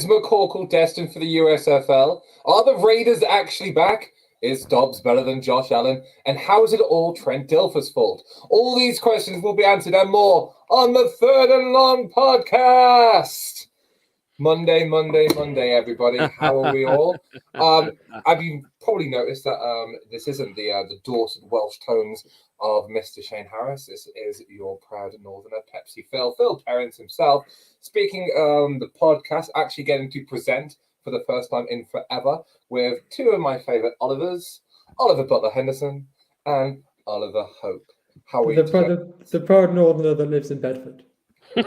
Is McCorkle destined for the USFL? Are the Raiders actually back? Is Dobbs better than Josh Allen? And how is it all Trent Dilfer's fault? All these questions will be answered and more on the Third and Long podcast. Monday, everybody. How are we all? Have you probably noticed that this isn't the Dorset Welsh tones of Mr. Shane Harris? This is your proud Northerner, Pepsi Phil Terrence himself, speaking the podcast, actually getting to present for the first time in forever with two of my favourite Olivers, Oliver Butler Henderson and Oliver Hope. How are you today? The proud Northerner that lives in Bedford. Well,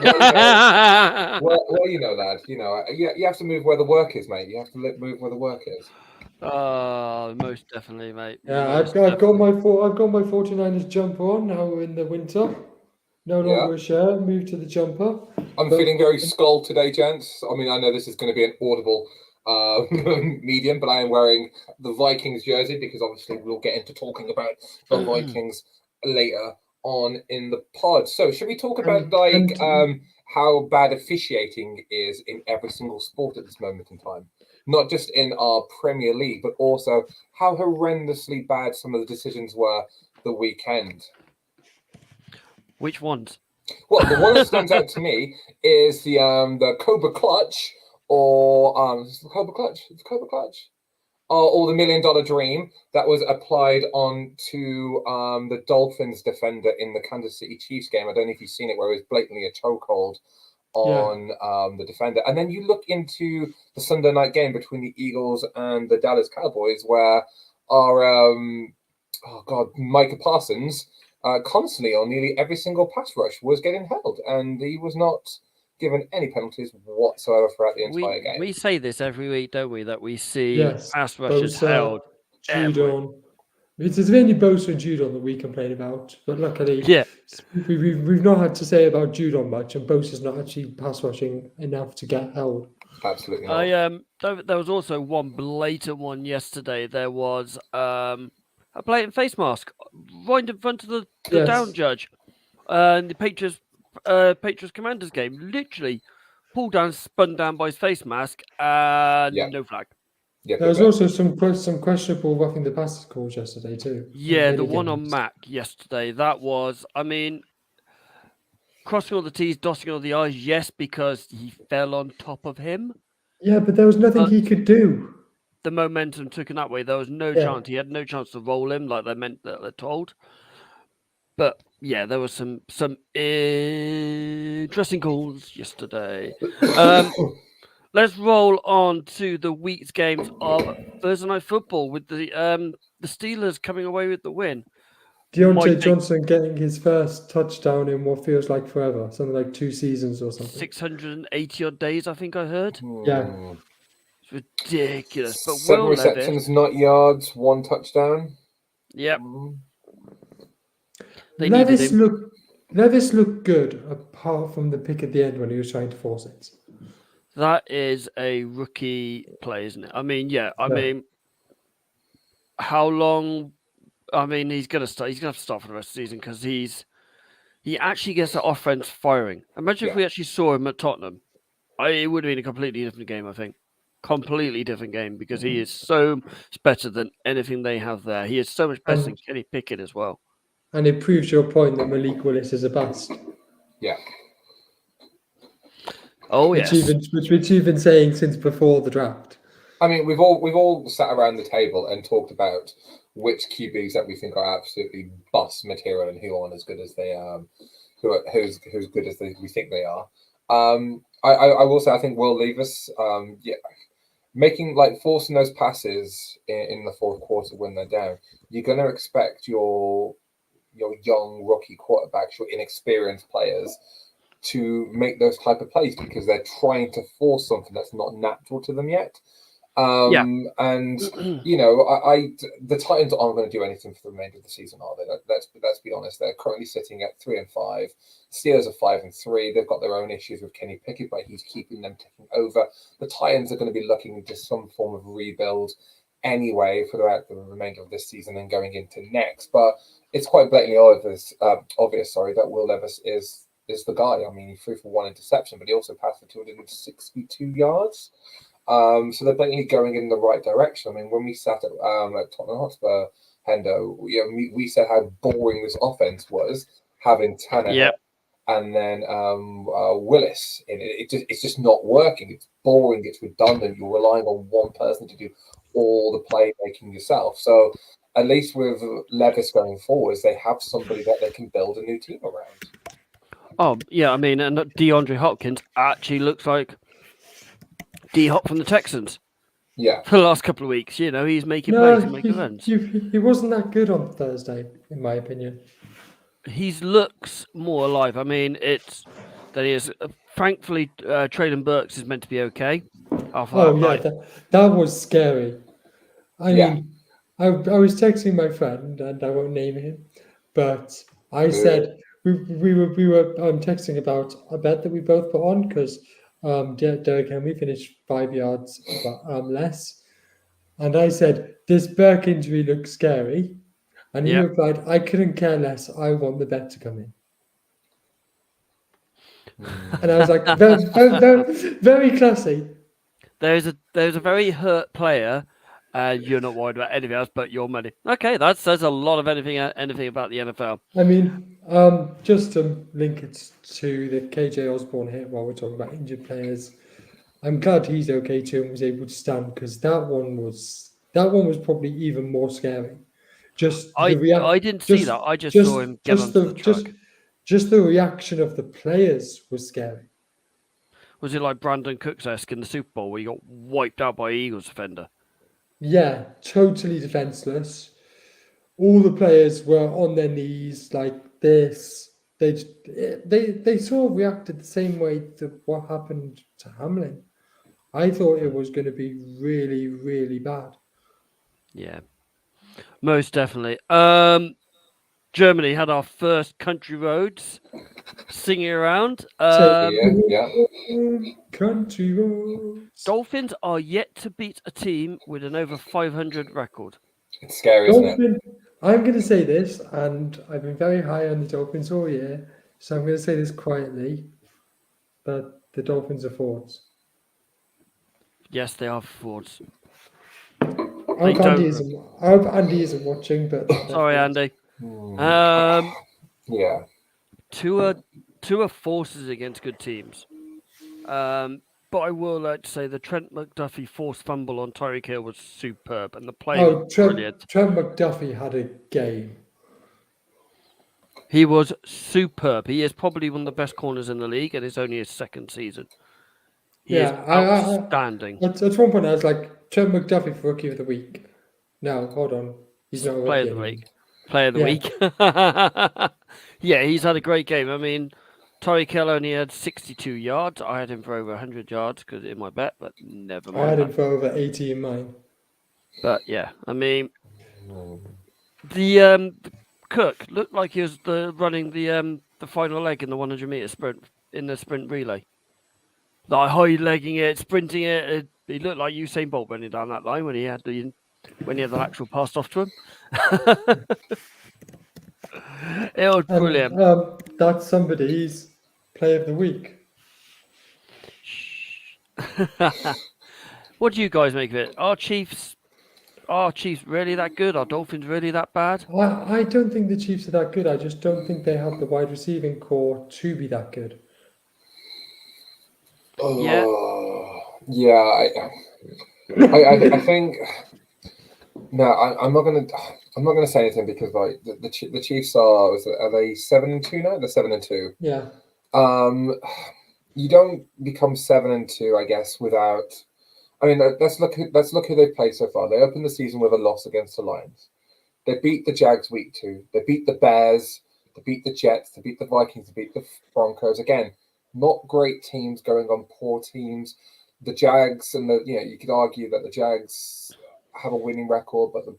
you know, lad. You know, you have to move where the work is, mate. You have to move where the work is. Most definitely, mate. Yeah, I've got my 49ers jumper on now in the winter. No longer a shirt. Moved to the jumper. I'm feeling very skull today, gents. I mean, I know this is going to be an audible medium, but I am wearing the Vikings jersey because obviously we'll get into talking about the Vikings later on in the pod. So should we talk about how bad officiating is in every single sport at this moment in time? Not just in our Premier League, but also how horrendously bad some of the decisions were the weekend. Which ones? Well, the one that stands out to me is the Cobra Clutch, or the Cobra Clutch. It's Cobra Clutch. Or the $1 Million Dream that was applied onto the Dolphins defender in the Kansas City Chiefs game. I don't know if you've seen it, where it was blatantly a chokehold on the defender. And then you look into the Sunday night game between the Eagles and the Dallas Cowboys, where our Micah Parsons constantly on nearly every single pass rush was getting held, and he was not given any penalties whatsoever throughout the entire game. We say this every week, don't we? That we see pass rushers held. Judon. It's mainly Bosa and Judon that we complain about, but luckily, we've not had to say about Judon much, and Bosa's not actually pass rushing enough to get held. Absolutely not. There was also one blatant one yesterday. There was a blatant face mask right in front of the down judge, and the Patriots Commanders game. Literally pulled down, spun down by his face mask, and no flag. Yeah, there was also some questionable roughing the passer calls yesterday too. Yeah, the one on Mac yesterday. That was, I mean, crossing all the T's, dotting all the I's. Yes, because he fell on top of him. Yeah, but there was nothing he could do. The momentum took him that way. There was no chance. He had no chance to roll him like they're told. But yeah, there was some interesting calls yesterday. Let's roll on to the week's games of Thursday Night Football with the Steelers coming away with the win. Deontay Johnson getting his first touchdown in what feels like forever, something like 2 seasons or something. 680 odd days, I think I heard. Yeah. It's ridiculous. But 7 receptions, not yards, 1 touchdown. Yep. Levis looked good, apart from the pick at the end when he was trying to force it. That is a rookie play, isn't it? I mean, mean, how long? I mean, he's gonna start. He's gonna have to start for the rest of the season because he actually gets the offense firing. Imagine if we actually saw him at Tottenham. It would have been a completely different game. I think, completely different game because he is so much better than anything they have there. He is so much better than Kenny Pickett as well. And it proves your point that Malik Willis is a bust. Yeah. Oh, which you've been saying since before the draft. I mean, we've all sat around the table and talked about which QBs that we think are absolutely bust material and who aren't as good as they who's good as we think they are. I will say I think Will Levis, making forcing those passes in the fourth quarter when they're down. You're going to expect your young rookie quarterbacks, your inexperienced players, to make those type of plays because they're trying to force something that's not natural to them yet. And the Titans aren't going to do anything for the remainder of the season, are they? Let's be honest. They're currently sitting at 3-5. Steelers are 5-3. They've got their own issues with Kenny Pickett, but he's keeping them ticking over. The Titans are going to be looking into some form of rebuild anyway for the remainder of this season and going into next. But it's quite blatantly obvious that Will Levis is is the guy. I mean, he threw for 1 interception, but he also passed for 262 yards. So they're definitely going in the right direction. I mean, when we sat at Tottenham Hotspur, Hendo, we said how boring this offense was, having Tannehill Yep. and then Willis in it. It's just not working. It's boring. It's redundant. You're relying on one person to do all the playmaking yourself. So at least with Levis going forwards, they have somebody that they can build a new team around. Oh, yeah, I mean, and DeAndre Hopkins actually looks like D-Hop from the Texans Yeah. for the last couple of weeks. You know, he's making No, plays and making runs. he wasn't that good on Thursday, in my opinion. He looks more alive. I mean, it's that he is. Thankfully, Traylon Burks is meant to be okay. Oh, yeah, that was scary. I mean, I was texting my friend, and I won't name him, but I said we were texting about a bet that we both put on because Derek Henry finished 5 yards less, and I said this Burke injury looks scary, and he replied, "I couldn't care less. I want the bet to come in." And I was like, very classy. There's a very hurt player, and you're not worried about anything else but your money. Okay, that says a lot of anything about the NFL. I mean, just to link it to the KJ Osborne hit while we're talking about injured players, I'm glad he's okay too and was able to stand because that one was probably even more scary. I didn't see that. I just saw him get onto the truck. Just the reaction of the players was scary. Was it like Brandon Cooks-esque in the Super Bowl where he got wiped out by Eagles defender? Yeah, totally defenseless. All the players were on their knees like this. They sort of reacted the same way to what happened to Hamlin. I thought it was going to be really, really bad. Yeah, most definitely. Germany had our first country roads singing around. Country roads. Dolphins are yet to beat a team with an over 500 record. It's scary, isn't it? I'm going to say this, and I've been very high on the Dolphins all year, so I'm going to say this quietly, but the Dolphins are frauds. Yes, they are frauds. I hope Andy isn't watching, but sorry, Andy. Yeah. Tua forces against good teams. But I will like to say the Trent McDuffie forced fumble on Tyreek Hill was superb, and the play was brilliant. Trent McDuffie had a game. He was superb. He is probably one of the best corners in the league, and it's only his second season. He is outstanding. At one point, I was like, Trent McDuffie for Rookie of the Week. No, hold on. He's not a Player of the Week. Player of the Week. Yeah, he's had a great game. I mean, Tyreek Hill only had 62 yards. I had him for over 100 yards because in my bet, but never mind. I had him for over 80 in mine. But yeah, I mean, the Cook looked like he was running the final leg in the 100-meter sprint in the sprint relay. Like high legging it, sprinting it. He looked like Usain Bolt running down that line when he had the lateral passed off to him. It was brilliant. That's somebody's Play of the Week. What do you guys make of it? Are Chiefs really that good? Are Dolphins really that bad? I don't think the Chiefs are that good. I just don't think they have the wide receiving core to be that good. I think no. I'm not gonna say anything because like the Chiefs are they 7-2 now? They're 7-2. Yeah. You don't become 7-2, I guess, without. I mean, let's look who they've played so far. They opened the season with a loss against the Lions. They beat the Jags week 2. They beat the Bears. They beat the Jets. They beat the Vikings. They beat the Broncos. Again, not great teams going on poor teams. The Jags and you could argue that the Jags have a winning record, but the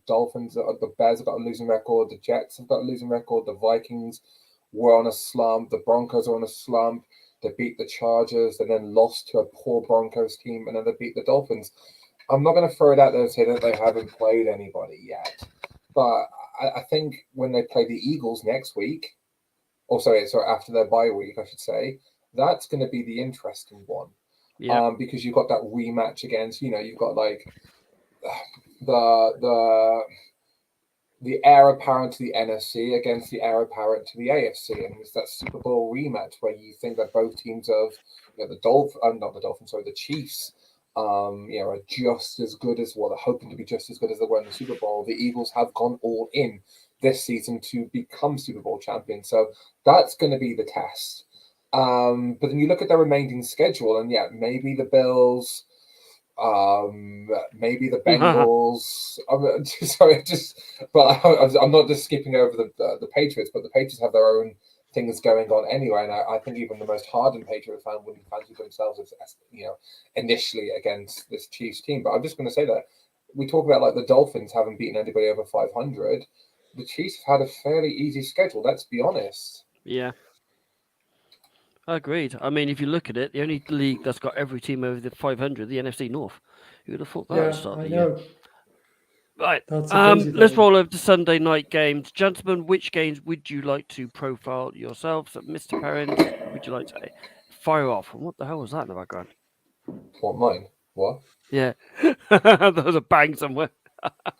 Bears have got a losing record. The Jets have got a losing record. The Vikings were on a slump. The Broncos are on a slump. They beat the Chargers and then lost to a poor Broncos team, and then they beat the Dolphins. I'm not going to throw it out there and say that they haven't played anybody yet, but I think when they play the Eagles next week, sorry, after their bye week, I should say, that's going to be the interesting one. Yeah. Because you've got that rematch against, you've got like the heir apparent to the NFC against the heir apparent to the AFC, and it's that Super Bowl rematch where you think that both teams of the Chiefs, are just as good as they're hoping to be just as good as they were in the Super Bowl. The Eagles have gone all in this season to become Super Bowl champions, so that's going to be the test. But then you look at the remaining schedule, and maybe the Bills. Maybe the Bengals. I'm not just skipping over the Patriots, but the Patriots have their own things going on anyway, and I think even the most hardened Patriot fan wouldn't fancy themselves as initially against this Chiefs team. But I'm just going to say that we talk about like the Dolphins haven't beaten anybody over 500. The Chiefs have had a fairly easy schedule. Let's be honest. Yeah. Agreed. I mean, if you look at it, the only league that's got every team over the 500, the NFC North. Who would have thought that at the start of the year? Right. Let's roll over to Sunday night games. Gentlemen, which games would you like to profile yourselves? Mr. Perrins, would you like to fire off? What the hell was that in the background? What, mine? What? Yeah. There was a bang somewhere.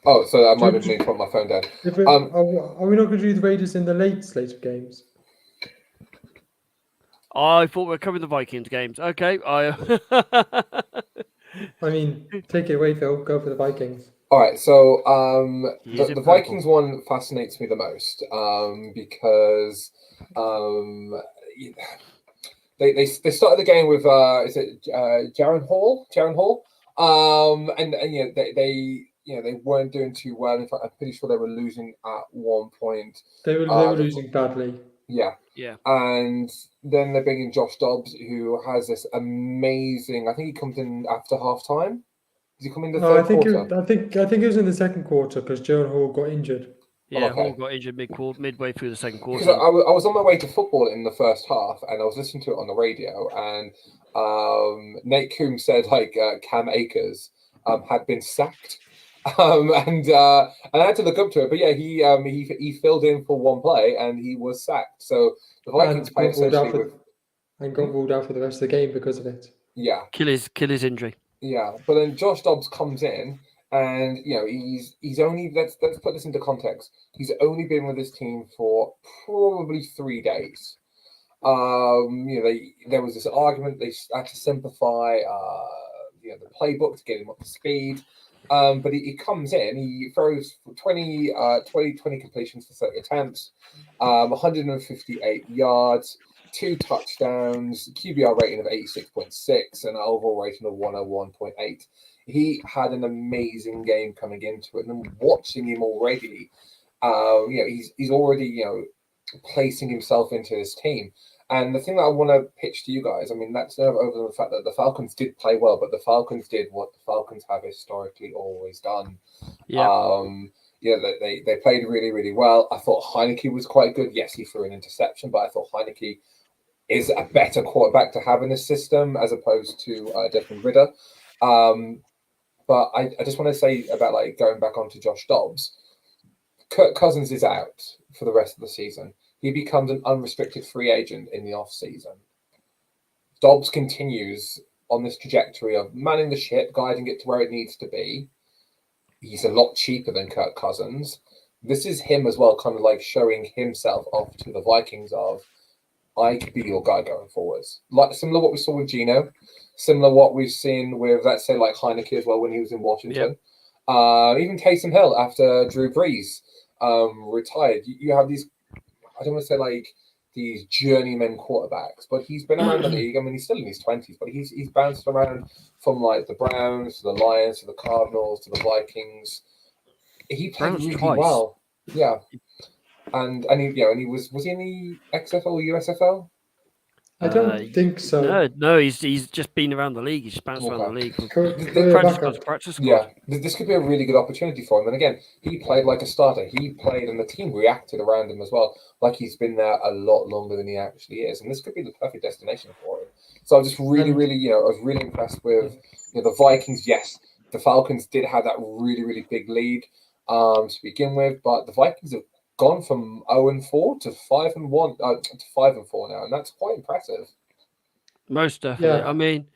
Oh, so I might have been put my phone down. Are we not going to do the Raiders in the late slate of games? I thought we were covering the Vikings games. Okay. I mean, take it away, Phil. Go for the Vikings. All right. So the Vikings one fascinates me the most because they started the game with is it Jaron Hall? And they weren't doing too well. In fact, I'm pretty sure they were losing at one point. They were losing badly. Yeah. And then they're bringing Josh Dobbs, who has this amazing. I think he comes in after halftime. Does he come in the third quarter? I think it was in the second quarter because Jaron Hall got injured. Yeah, Hall got injured midway through the second quarter. Because I was on my way to football in the first half, and I was listening to it on the radio, and Nate Coombs said Cam Akers had been sacked. And I had to look up to it, but he filled in for one play and he was sacked. So the Vikings played essentially and got ruled out for the rest of the game because of it. Yeah, kill his injury. Yeah, but then Josh Dobbs comes in, and he's only let's put this into context. He's only been with his team for probably 3 days. There was this argument they had to simplify the playbook to get him up to speed. But he comes in, he throws 20 completions for 30 attempts, 158 yards, 2 touchdowns, QBR rating of 86.6, and an overall rating of 101.8. He had an amazing game coming into it, and watching him already, he's already placing himself into his team. And the thing that I want to pitch to you guys, I mean, that's never over the fact that the Falcons did play well, but the Falcons did what the Falcons have historically always done. Yeah. They played really, really well. I thought Heineke was quite good. Yes, he threw an interception, but I thought Heineke is a better quarterback to have in the system as opposed to Desmond Ridder. But I just want to say about going back onto Josh Dobbs. Kirk Cousins is out for the rest of the season. He becomes an unrestricted free agent in the off-season. Dobbs continues on this trajectory of manning the ship, guiding it to where it needs to be. He's a lot cheaper than Kirk Cousins. This is him as well, kind of showing himself off to the Vikings of, I could be your guy going forwards. Similar to what we saw with Geno, similar to what we've seen with, let's say, Heineke as well when he was in Washington. Yep. Even Taysom Hill after Drew Brees retired. You have these, I don't want to say these journeyman quarterbacks, but he's been around the league. I mean, he's still in his 20s, but he's bounced around from the Browns to the Lions to the Cardinals to the Vikings. He played really well. Yeah. And he was he in the XFL or USFL? I don't think so. No, he's just been around the league. He's just bounced around the league. Practice squad. Yeah, this could be a really good opportunity for him. And again, he played like a starter. He played, and the team reacted around him as well, like he's been there a lot longer than he actually is. And this could be the perfect destination for him. So I was just really, I was really impressed with the Vikings. Yes, the Falcons did have that really, really big lead to begin with, but the Vikings have gone from 0-4 to 5-1 to 5-4 now, and that's quite impressive. Most definitely. Yeah. I mean,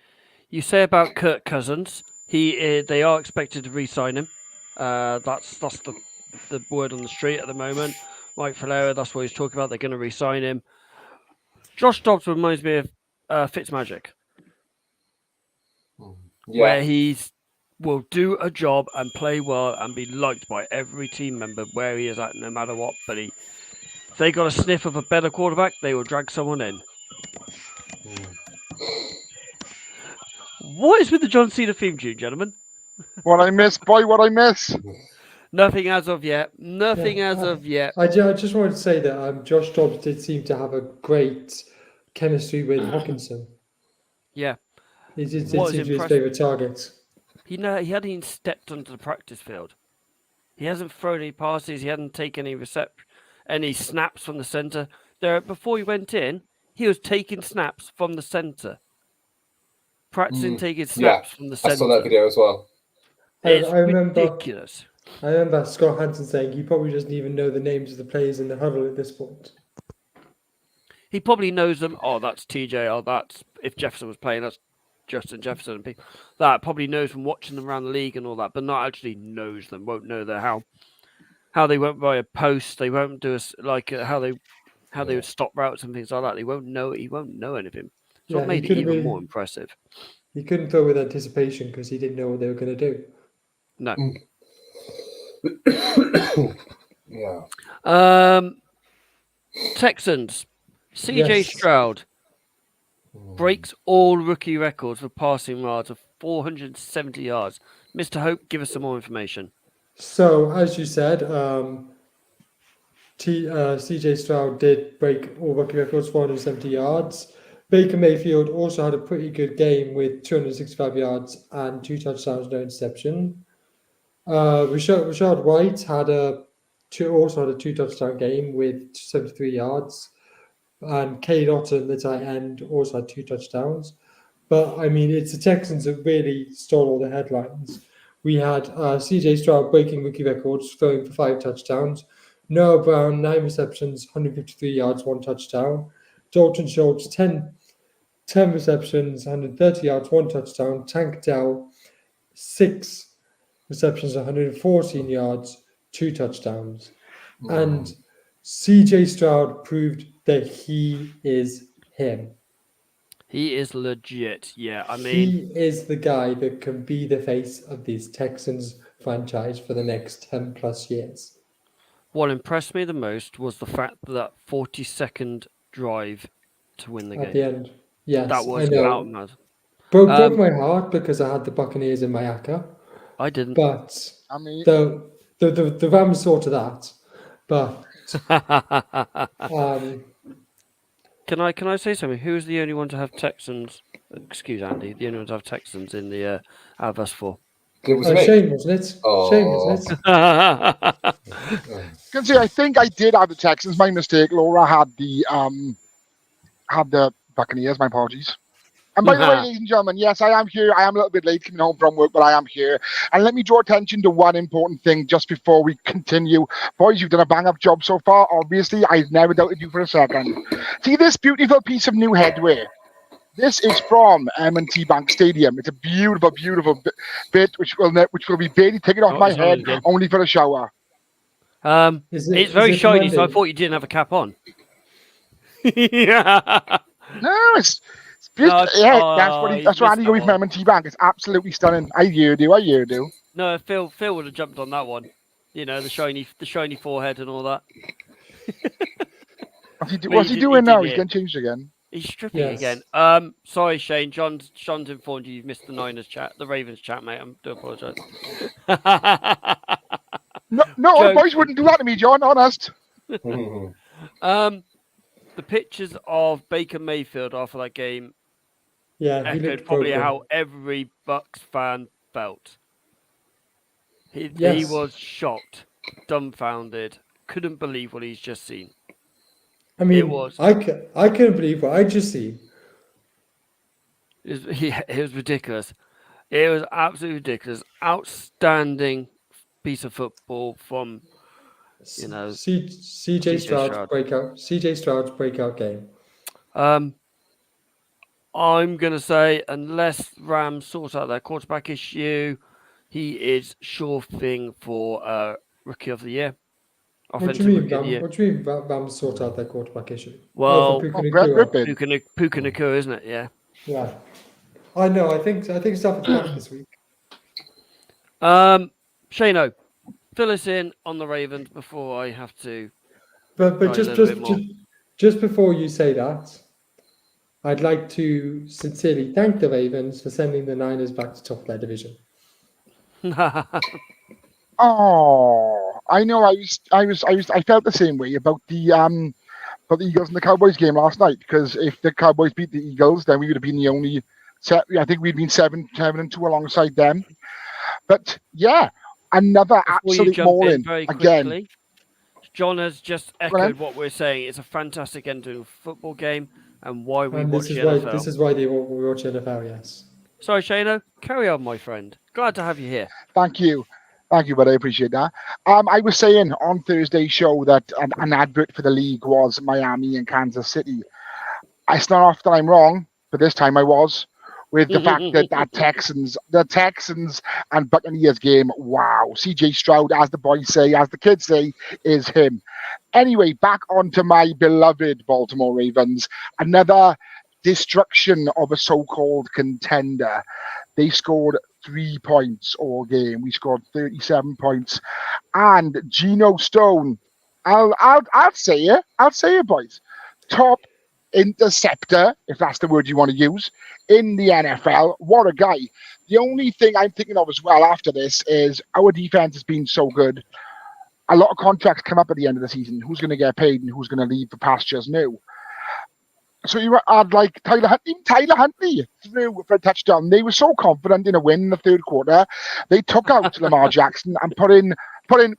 you say about Kirk Cousins, they are expected to re-sign him. That's the word on the street at the moment. Mike Falera, that's what he's talking about. They're going to re-sign him. Josh Dobbs reminds me of Fitzmagic, where will do a job and play well and be liked by every team member where he is at, no matter what. But if they got a sniff of a better quarterback, they will drag someone in. What is with the John Cena theme tune, gentlemen? What I miss, boy, what I miss. Nothing as of yet. Nothing as of yet. I just wanted to say that Josh Dobbs did seem to have a great chemistry with Hawkinson. Yeah. He did seem to be his favourite target. He hadn't even stepped onto the practice field. He hasn't thrown any passes. He hadn't taken any snaps from the centre. Before he went in, he was taking snaps from the centre. Practicing taking snaps from the centre. I saw that video as well. It's I remember, ridiculous. I remember Scott Hansen saying he probably doesn't even know the names of the players in the huddle at this point. He probably knows them. Oh, that's TJ. Oh, that's if Jefferson was playing, that's Justin Jefferson and people. That probably knows from watching them around the league and all that, but not actually knows them. Won't know how they went by a post. They won't do how they would stop routes and things like that. He won't know anything. So what made it even more impressive. He couldn't throw with anticipation because he didn't know what they were going to do. No. Yeah. Texans. CJ Stroud breaks all rookie records for passing yards of 470 yards. Mr. Hope, give us some more information. So, as you said, CJ Stroud did break all rookie records, 470 yards. Baker Mayfield also had a pretty good game with 265 yards and 2 touchdowns, no interception. Rashad White also had a 2-touchdown game with 73 yards. And Cade Otton, the tight end, also had 2 touchdowns. But, I mean, it's the Texans that really stole all the headlines. We had CJ Stroud breaking rookie records, throwing for 5 touchdowns. Noah Brown, 9 receptions, 153 yards, 1 touchdown. Dalton Schultz, 10 receptions, 130 yards, 1 touchdown. Tank Dell, 6 receptions, 114 yards, 2 touchdowns. And CJ Stroud proved that he is him. He is legit. Yeah, I mean, he is the guy that can be the face of this Texans franchise for the next 10 plus years. What impressed me the most was the fact that 40-second drive to win the game. At the end. Yes, that was I know. mad. Broke my heart because I had the Buccaneers in my ACCA. I didn't. But I mean, the Rams saw to that. But Can I say something? Who's the only one to have Texans? Excuse Andy. The only one to have Texans in the out of us 4. It was Shane, wasn't it? Oh. Shane, wasn't it? can see. I think I did have the Texans. My mistake. Laura had the Buccaneers. My apologies. And by the way, ladies and gentlemen, yes, I am here. I am a little bit late coming home from work, but I am here. And let me draw attention to one important thing just before we continue. Boys, you've done a bang-up job so far. Obviously, I've never doubted you for a second. See this beautiful piece of new headwear? This is from M&T Bank Stadium. It's a beautiful, beautiful bit which will be barely taken off my head, only for a shower. It's very shiny, so I thought you didn't have a cap on. Yeah. No, it's that's what Andy got from M&T Bank. It's absolutely stunning. I hear you. No, Phil would have jumped on that one. You know, the shiny forehead and all that. What's he doing now? He's getting changed again. He's stripping again. Sorry, Shane. Sean's informed you you've missed the the Ravens chat, mate. I do apologise. No, the boys wouldn't do that to me, John. Honest. The pictures of Baker Mayfield after that game echoed probably how every Bucs fan felt. He was shocked, dumbfounded, couldn't believe what he's just seen. I mean, I couldn't believe what I just seen. It was ridiculous. It was absolutely ridiculous. Outstanding piece of football from You know, CJ Stroud breakout. CJ Stroud's breakout game. I'm going to say, unless Rams sort out their quarterback issue, he is sure thing for Rookie of the Year. What do you mean, Rams sort out their quarterback issue? Well, for Puka Nacua, isn't it? Yeah. Yeah. I know. I think Stafford's back this week. Shano, fill us in on the Ravens before I have to. But just before you say that, I'd like to sincerely thank the Ravens for sending the Niners back to top of their division. Oh, I know. I felt the same way about the Eagles and the Cowboys game last night, because if the Cowboys beat the Eagles, then we would have been the only set. I think we'd been 7-2 alongside them. But yeah, another absolute mauling again. John has just echoed what we're saying. It's a fantastic end to a football game, and why we watch NFL. This is why we watch NFL. Yes. Sorry, Shano. Carry on, my friend. Glad to have you here. Thank you, buddy. I appreciate that. I was saying on Thursday's show that an advert for the league was Miami and Kansas City. I start off that I'm wrong, but this time I was, with the fact that the Texans and Buccaneers game, wow. CJ Stroud, as the kids say, is him. Anyway, back onto my beloved Baltimore Ravens. Another destruction of a so-called contender. They scored 3 points all game. We scored 37 points. And Geno Stone, I'll say it, boys. Top interceptor, if that's the word you want to use, in the NFL. What a guy. The only thing I'm thinking of as well after this is our defense has been so good. A lot of contracts come up at the end of the season. Who's going to get paid and who's going to leave for pastures new? So you had like Tyler Huntley threw for a touchdown. They were so confident in a win in the third quarter. They took out Lamar Jackson and put in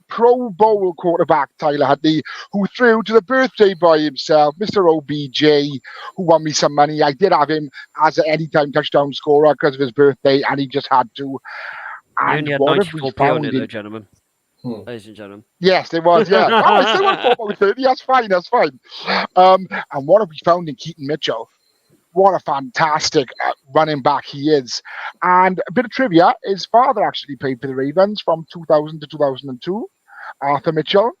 Pro Bowl quarterback Tyler Huntley, who threw to the birthday boy himself, Mr. OBJ, who won me some money. I did have him as an anytime touchdown scorer because of his birthday, and he just had to. And you only had 94p on it, though, gentlemen. Ladies and gentlemen. Yes, there was, yeah. I still want 4.30. That's fine. And what have we found in Keaton Mitchell? What a fantastic running back he is. And a bit of trivia, his father actually played for the Ravens from 2000 to 2002, Arthur Mitchell.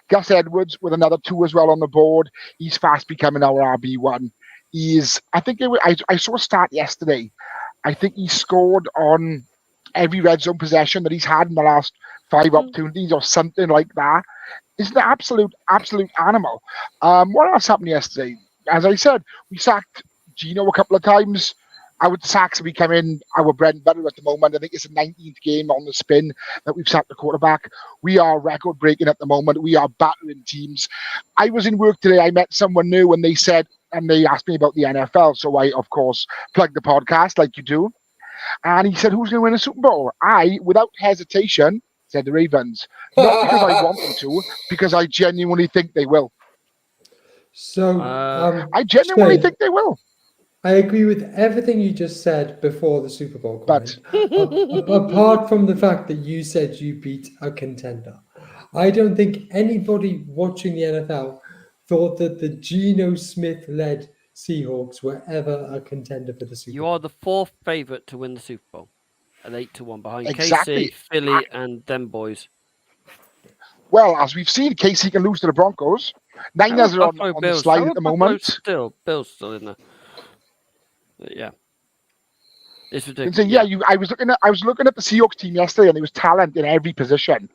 Gus Edwards with another 2 as well on the board. He's fast becoming our RB1. I saw a stat yesterday. I think he scored on every red zone possession that he's had in the last 5 opportunities or something like that. It's an absolute animal. What else happened yesterday? As I said, we sacked Geno a couple of times. Our sacks have become our bread and butter at the moment. I think it's the 19th game on the spin that we've sacked the quarterback. We are record breaking at the moment. We are battering teams. I was in work today. I met someone new and they asked me about the NFL. So I, of course, plugged the podcast like you do. And he said, who's going to win a Super Bowl? I, without hesitation, said the Ravens. Not because I want them to, because I genuinely think they will. So I genuinely think they will. I agree with everything you just said before the Super Bowl. But apart from the fact that you said you beat a contender, I don't think anybody watching the NFL thought that the Geno Smith-led Seahawks were ever a contender for the Super Bowl. You are the 4th favorite to win the Super Bowl, at 8-1 behind exactly. KC, Philly, and them boys. Well, as we've seen, KC can lose to the Broncos. Niners are on the slide at the moment. Bill's still in there. But yeah, it's ridiculous. So, I was looking at the Seahawks team yesterday, and there was talent in every position.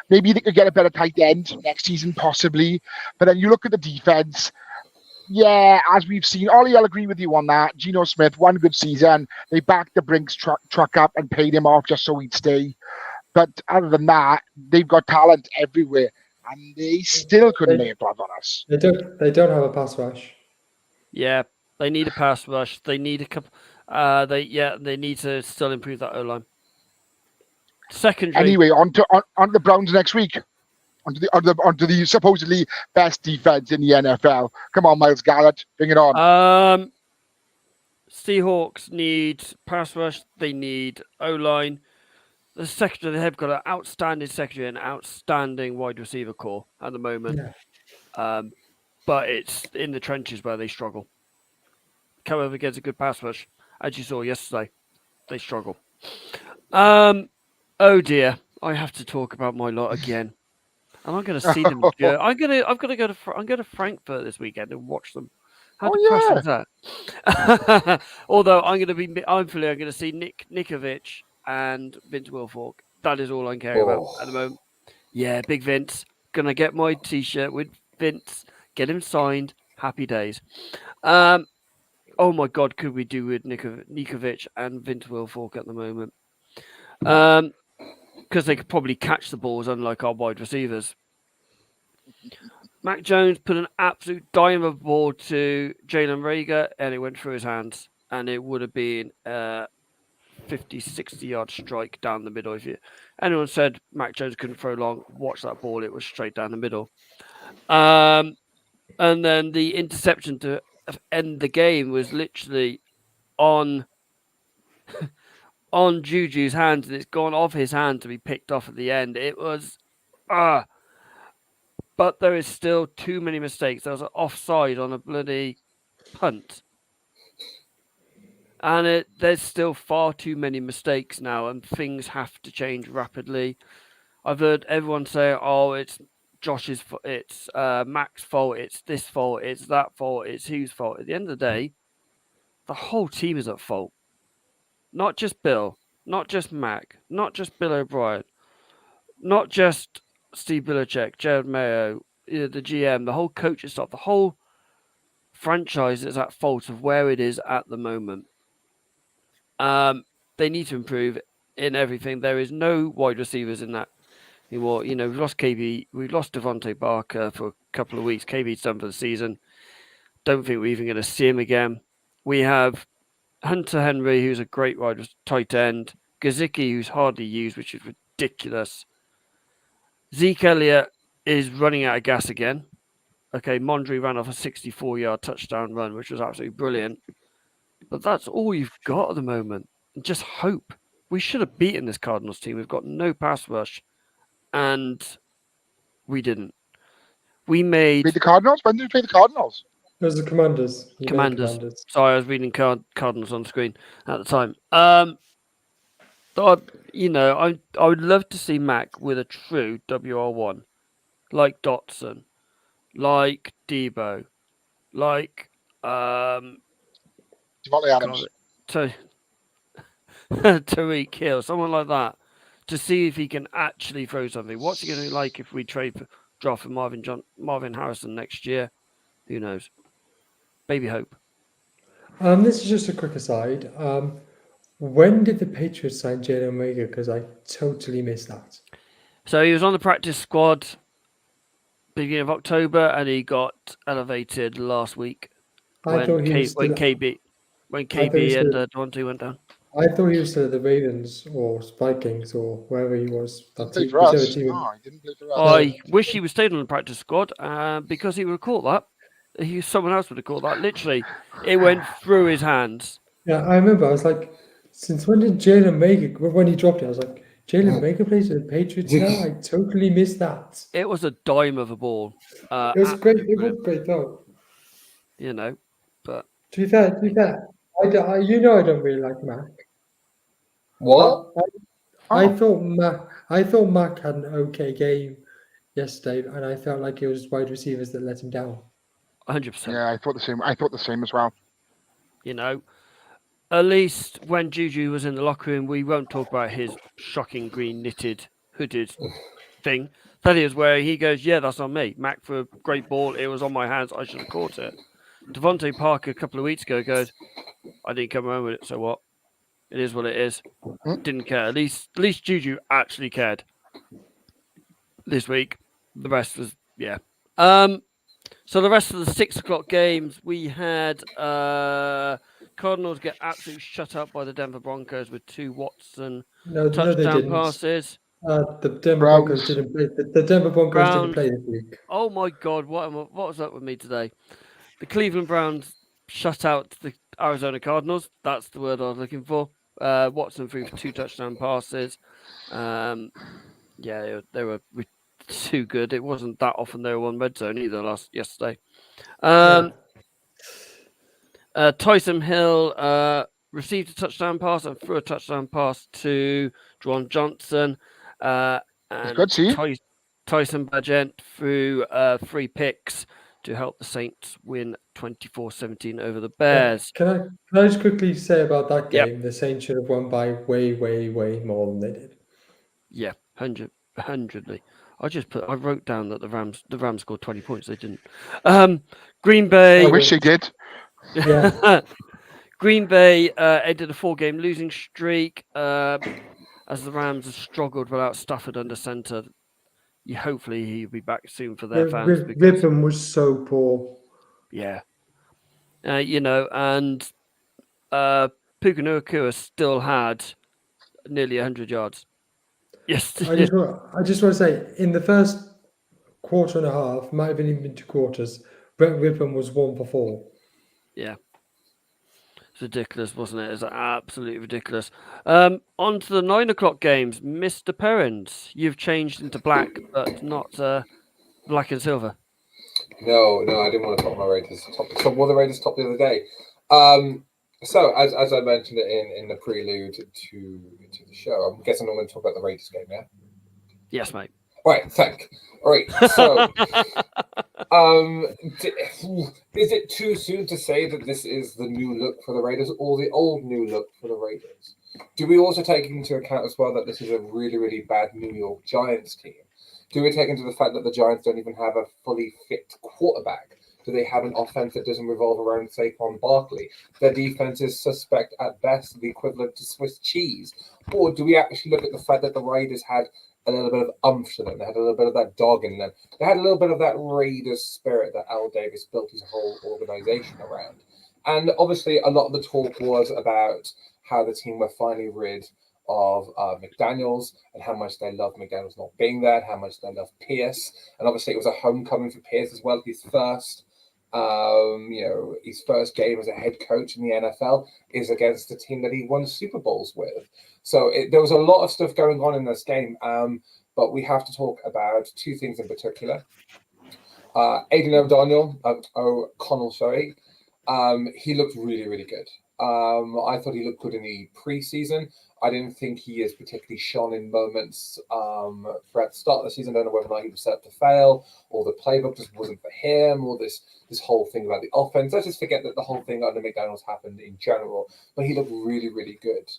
Maybe they could get a better tight end next season, possibly. But then you look at the defense. Yeah, as we've seen, Ollie, I'll agree with you on that. Geno Smith, 1 good season. They backed the Brinks truck up and paid him off just so he'd stay. But other than that, they've got talent everywhere, and they still couldn't lay a glove on us. They don't have a pass rush. Yeah, they need a pass rush. They need a couple. They need to still improve that O-line. Secondary. Anyway, on to the Browns next week. Onto the supposedly best defense in the NFL. Come on, Myles Garrett, bring it on. Seahawks need pass rush. They need O-line. the secretary, they have got an outstanding secretary and outstanding wide receiver core at the moment. Yeah. But it's in the trenches where they struggle. Come up against a good pass rush, as you saw yesterday, they struggle. Oh dear, I have to talk about my lot again, and I'm going to see them. I'm going to Frankfurt this weekend and watch them. How depressing is that? Although I'm going to see Nick Nikovic and Vince Wilfork. That is all I care about at the moment. Yeah, big Vince. Gonna get my T-shirt with Vince. Get him signed. Happy days. Oh my God, could we do with Nikovic and Vince Wilfork at the moment? Because they could probably catch the balls, unlike our wide receivers. Mac Jones put an absolute dime of ball to Jalen Reagor, and it went through his hands, and it would have been a 50, 60-yard strike down the middle. If anyone said Mac Jones couldn't throw long, watch that ball. It was straight down the middle. And then the interception to end the game was literally on Juju's hands, and it's gone off his hand to be picked off at the end. It was but there is still too many mistakes. There was an offside on a bloody punt. And there's still far too many mistakes now, and things have to change rapidly. I've heard everyone say, "Oh, it's Josh's fault, it's Mac's fault, it's this fault, it's that fault, it's whose fault." At the end of the day, the whole team is at fault. Not just Bill, not just Mac, not just Bill O'Brien, not just Steve Belichick, Jared Mayo, the GM, the whole coaching staff, the whole franchise is at fault of where it is at the moment. They need to improve in everything. There is no wide receivers in that anymore. We've lost KB, we've lost Devontae Parker for a couple of weeks. KB's done for the season. Don't think we're even going to see him again. We have Hunter Henry, who's a great wide tight end. Gesicki, who's hardly used, which is ridiculous. Zeke Elliott is running out of gas again. Okay, Mondry ran off a 64-yard touchdown run, which was absolutely brilliant. But that's all you've got at the moment. And just hope. We should have beaten this Cardinals team. We've got no pass rush. And we didn't. We made... Beat the Cardinals? When did we play the Cardinals? It was the Commanders. Commanders. Sorry, I was reading Cardinals on the screen at the time. I would love to see Mac with a true WR1, like Dotson, like Debo, like Devontae Adams. Tariq Hill, someone like that, to see if he can actually throw something. What's he going to be like if we draft for Marvin Harrison next year? Who knows? Baby hope. This is just a quick aside. When did the Patriots sign Jalen Reagor? Because I totally missed that. So he was on the practice squad beginning of October, and he got elevated last week when KB and Devontae went down. I thought he was still at the Ravens or Vikings or wherever he was. He didn't play for us. He didn't play for us. I wish he was stayed on the practice squad because he would have caught that. Someone else would have caught that. Literally, it went through his hands. Yeah, I remember. I was like, since when did Jalen Reagor, when he dropped it, I was like, Jalen Reagor plays for the Patriots now? I totally missed that. It was a dime of a ball. It was great. It was great, though. But... To be fair, I don't really like Mac. What? I thought Mac had an okay game yesterday, and I felt like it was wide receivers that let him down. 100%. Yeah, I thought the same as well. At least when Juju was in the locker room, we won't talk about his shocking green knitted hooded thing. That is where he goes, yeah, that's on me. Mac for a great ball. It was on my hands. I should have caught it. Devontae Parker a couple of weeks ago goes, I didn't come home with it, so what? It is what it is. Didn't care. At least Juju actually cared. This week, the rest was, yeah. So the rest of the 6 o'clock games, we had Cardinals get absolutely shut up by the Denver Broncos with 2 Watson touchdown passes. The Denver Broncos didn't play. The Denver Broncos didn't play this week. Oh my God! What was up with me today? The Cleveland Browns shut out the Arizona Cardinals. That's the word I was looking for. Watson threw for 2 touchdown passes. Yeah, they were too good. It wasn't that often they were on red zone either yesterday. Tyson Hill received a touchdown pass and threw a touchdown pass to Juwan Johnson. And good, see? Tyson Bagent threw 3 picks to help the Saints win 24-17 over the Bears. Can I just quickly say about that Yep. game? The Saints should have won by way, way, way more than they did. Yeah, 100%. I wrote down that the Rams scored 20 points. They didn't. Green Bay. I wish they did. Yeah. Green Bay ended a 4-game losing streak as the Rams have struggled without Stafford under center. Hopefully he'll be back soon for their fans. Rhythm was so poor. Yeah. And Puka Nacua still had nearly 100 yards. Yes. I just want to say, in the first quarter and a half, might have even been 2 quarters, Brett Rippon was 1 for 4. Yeah. It's ridiculous, wasn't it? It's absolutely ridiculous. On to the 9 o'clock games. Mr. Perrins, you've changed into black, but not black and silver. No, I didn't want to top my Raiders. Top the Raiders top the other day. So as I mentioned it in the prelude to the show, I'm guessing I'm going to talk about the Raiders game, yeah? Yes, mate. All right, All right, so is it too soon to say that this is the new look for the Raiders or the old new look for the Raiders? Do we also take into account as well that this is a really, really bad New York Giants team? Do we take into the fact that the Giants don't even have a fully fit quarterback? Do they have an offense that doesn't revolve around Saquon Barkley? Their defense is suspect at best, the equivalent to Swiss cheese. Or do we actually look at the fact that the Raiders had a little bit of umph to them? They had a little bit of that dog in them. They had a little bit of that Raiders spirit that Al Davis built his whole organization around. And obviously, a lot of the talk was about how the team were finally rid of McDaniels and how much they loved McDaniels not being there, how much they loved Pierce. And obviously, it was a homecoming for Pierce as well. His first game as a head coach in the NFL is against the team that he won Super Bowls with. So there was a lot of stuff going on in this game, but we have to talk about 2 things in particular. Aidan O'Connell, he looked really, really good. I thought he looked good in the preseason. I didn't think he has particularly shone in moments throughout the start of the season. I don't know whether or not he was set up to fail, or the playbook just wasn't for him, or this whole thing about the offense. Let's just forget that the whole thing under McDaniels happened in general. But he looked really, really good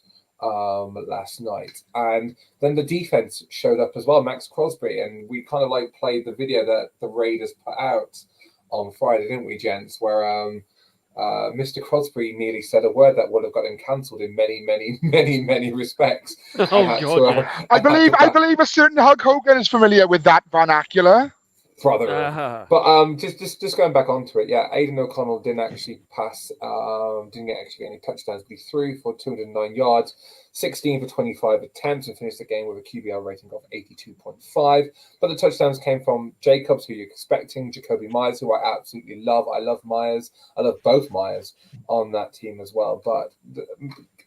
last night. And then the defense showed up as well, Max Crosby. And we kind of played the video that the Raiders put out on Friday, didn't we, gents? Where Mr. Crosby nearly said a word that would have got him cancelled in many, many, many, many respects. I believe a certain Hulk Hogan is familiar with that vernacular. Brother. But just going back onto it, yeah, Aidan O'Connell didn't actually pass, didn't actually get any touchdowns, but he threw for 209 yards, 16 for 25 attempts, and finished the game with a QBR rating of 82.5. But the touchdowns came from Jacobs, who you're expecting, Jacoby Myers, who I absolutely love. I love Myers. I love both Myers on that team as well. But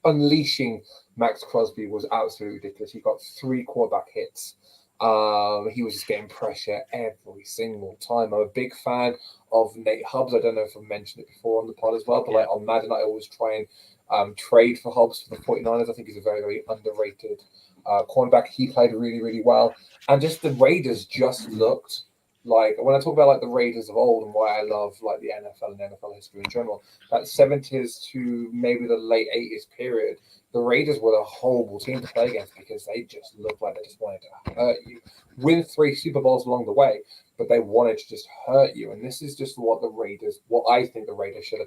unleashing Max Crosby was absolutely ridiculous. He got 3 quarterback hits. He was just getting pressure every single time. I'm a big fan of Nate Hobbs. I don't know if I've mentioned it before on the pod as well, but on Madden, I always try and trade for Hobbs for the 49ers. I think he's a very, very underrated cornerback. He played really, really well. And just the Raiders just looked like, when I talk about the Raiders of old and why I love the NFL and NFL history in general, that 70s to maybe the late 80s period, the Raiders were a horrible team to play against because they just looked like they just wanted to hurt you. Win 3 Super Bowls along the way, but they wanted to just hurt you. And this is just what I think the Raiders should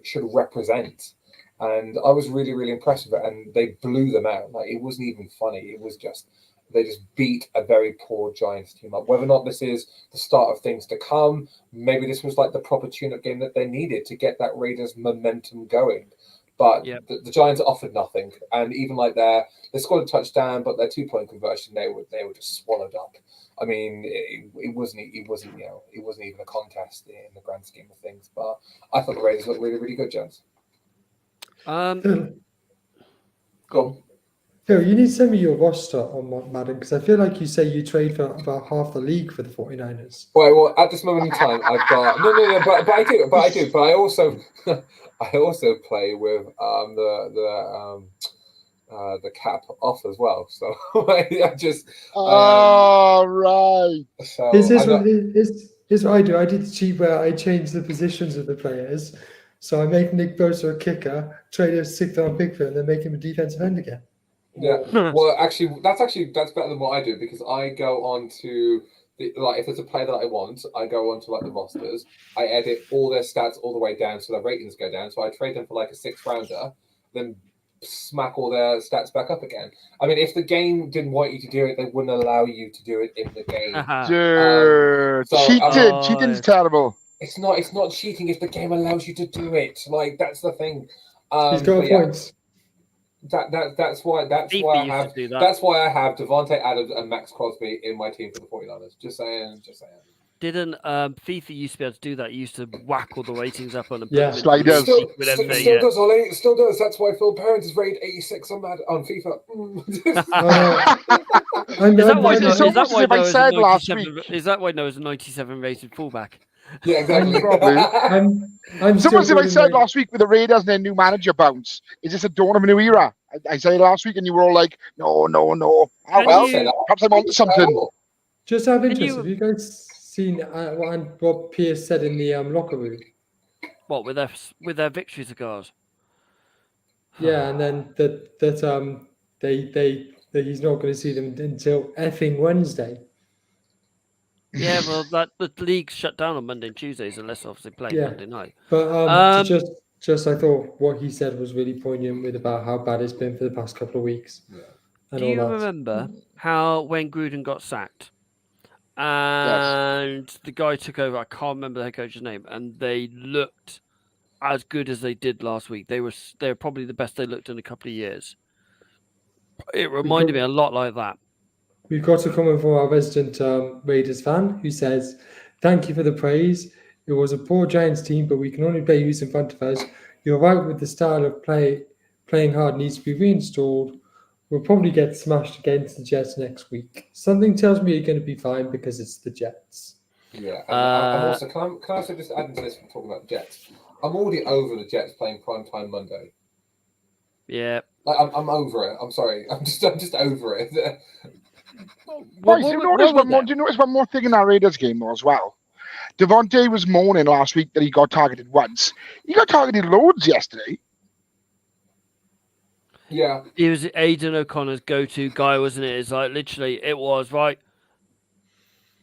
should represent. And I was really, really impressed with it. And they blew them out. It wasn't even funny. It was just, they just beat a very poor Giants team up. Whether or not this is the start of things to come, maybe this was the proper tune-up game that they needed to get that Raiders momentum going. But the Giants offered nothing, and even they scored a touchdown, but their 2-point conversion they were just swallowed up. I mean, it wasn't even a contest in the grand scheme of things. But I thought the Raiders looked really, really good, Jones. Um, Go on. Phil, you need to send me your roster on Madden because I feel like you say you trade for about half the league for the 49ers. Well, at this moment in time, I've got no, but I do, but I also play with the cap off as well. So I just Oh, right. so This is I know- what here's what I do. I did the cheat where I change the positions of the players. So I make Nick Bosa a kicker, trade a 6th round pick for him, and then make him a defensive end again. yeah. Well, that's better than what I do because I go on to if there's a player that I want, I go on to like the rosters. I edit all their stats all the way down so their ratings go down. So I trade them for like a 6th rounder, then smack all their stats back up again. I mean, if the game didn't want you to do it, they wouldn't allow you to do it in the game. Dude, so, cheating. oh, Cheating's terrible. It's not cheating if the game allows you to do it. Like that's the thing. He's got but yeah, points. that's why FIFA I used have to do that. that's why I have Devontae Adams and Max Crosby in my team for the 49ers. Just saying. Didn't FIFA used to be able to do that? You used to whack all the ratings up on a Yeah. Sliders. Still yeah. does, Ollie. Still does. That's why Phil Parent is rated 86 on FIFA. Is that why? It's Is that almost why as if I Noah's a said last 97 week. Is that why Noah's a 97 rated fullback? Yeah, exactly. Probably. I'm It's almost as if I still said building last week with the Raiders and their new manager bounce. Is this a dawn of a new era? I said it last week and you were all like, no. Oh, Can well, you- perhaps I'm onto something. just out of Can interest, you- have you guys seen what Pierce said in the locker room? What with their victory cigars? Yeah, and then that he's not going to see them until effing Wednesday. Yeah, well, that the league's shut down on Monday and Tuesdays unless obviously playing Yeah. Monday night. But just I thought what he said was really poignant with about how bad it's been for the past couple of weeks. Yeah. And Do all you that. remember how when Gruden got sacked and the guy took over? I can't remember the head coach's name, and they looked as good as they did last week. They were probably the best they looked in a couple of years. It reminded me a lot like that. We've got a comment from our resident Raiders fan who says, "Thank you for the praise. It was a poor Giants team, but we can only play who's in front of us. You're right with the style of playing hard needs to be reinstalled. We'll probably get smashed against the Jets next week. Something tells me you're going to be fine because it's the Jets." Yeah, and I'm also can I also just add into this from talking about Jets? I'm already over the Jets playing primetime Monday. Yeah. Like I'm over it. I'm sorry. I'm just over it. Boys, do you notice one more thing in that Raiders game though as well? Devontae was moaning last week that he got targeted once. He got targeted loads yesterday. Yeah. He was Aidan O'Connor's go-to guy, wasn't it? It's like literally, it was right.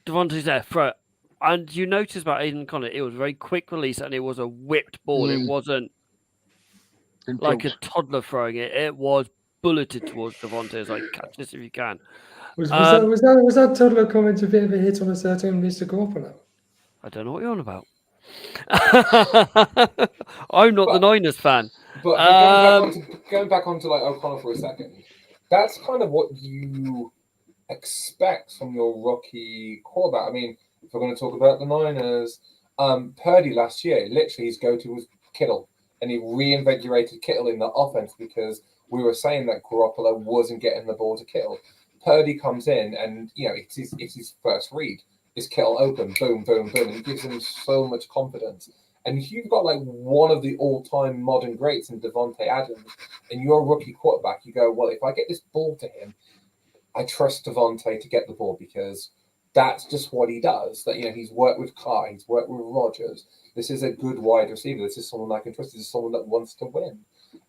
Devontae's there, throw it. And you notice about Aidan O'Connor, it was a very quick release and it was a whipped ball. It wasn't like a toddler throwing it. It was bulleted towards Devontae. It's like, catch this if you can. Was that toddler comment a bit of a hit on a certain Mr. Garoppolo? I don't know what you're on about. I'm not the Niners fan. But going back onto like O'Connor for a second, that's kind of what you expect from your rookie quarterback. I mean, if we're going to talk about the Niners, Purdy last year, literally his go-to was Kittle, and he reinvigorated Kittle in the offense because we were saying that Garoppolo wasn't getting the ball to Kittle. Purdy comes in, and it's his first read. Is Kittle open? Boom, boom, boom, and it gives him so much confidence. And if you've got like one of the all-time modern greats in Devontae Adams, and you're a rookie quarterback, you go, well, if I get this ball to him, I trust Devontae to get the ball because that's just what he does. That he's worked with Carr, he's worked with Rodgers. This is a good wide receiver. This is someone I can trust. This is someone that wants to win.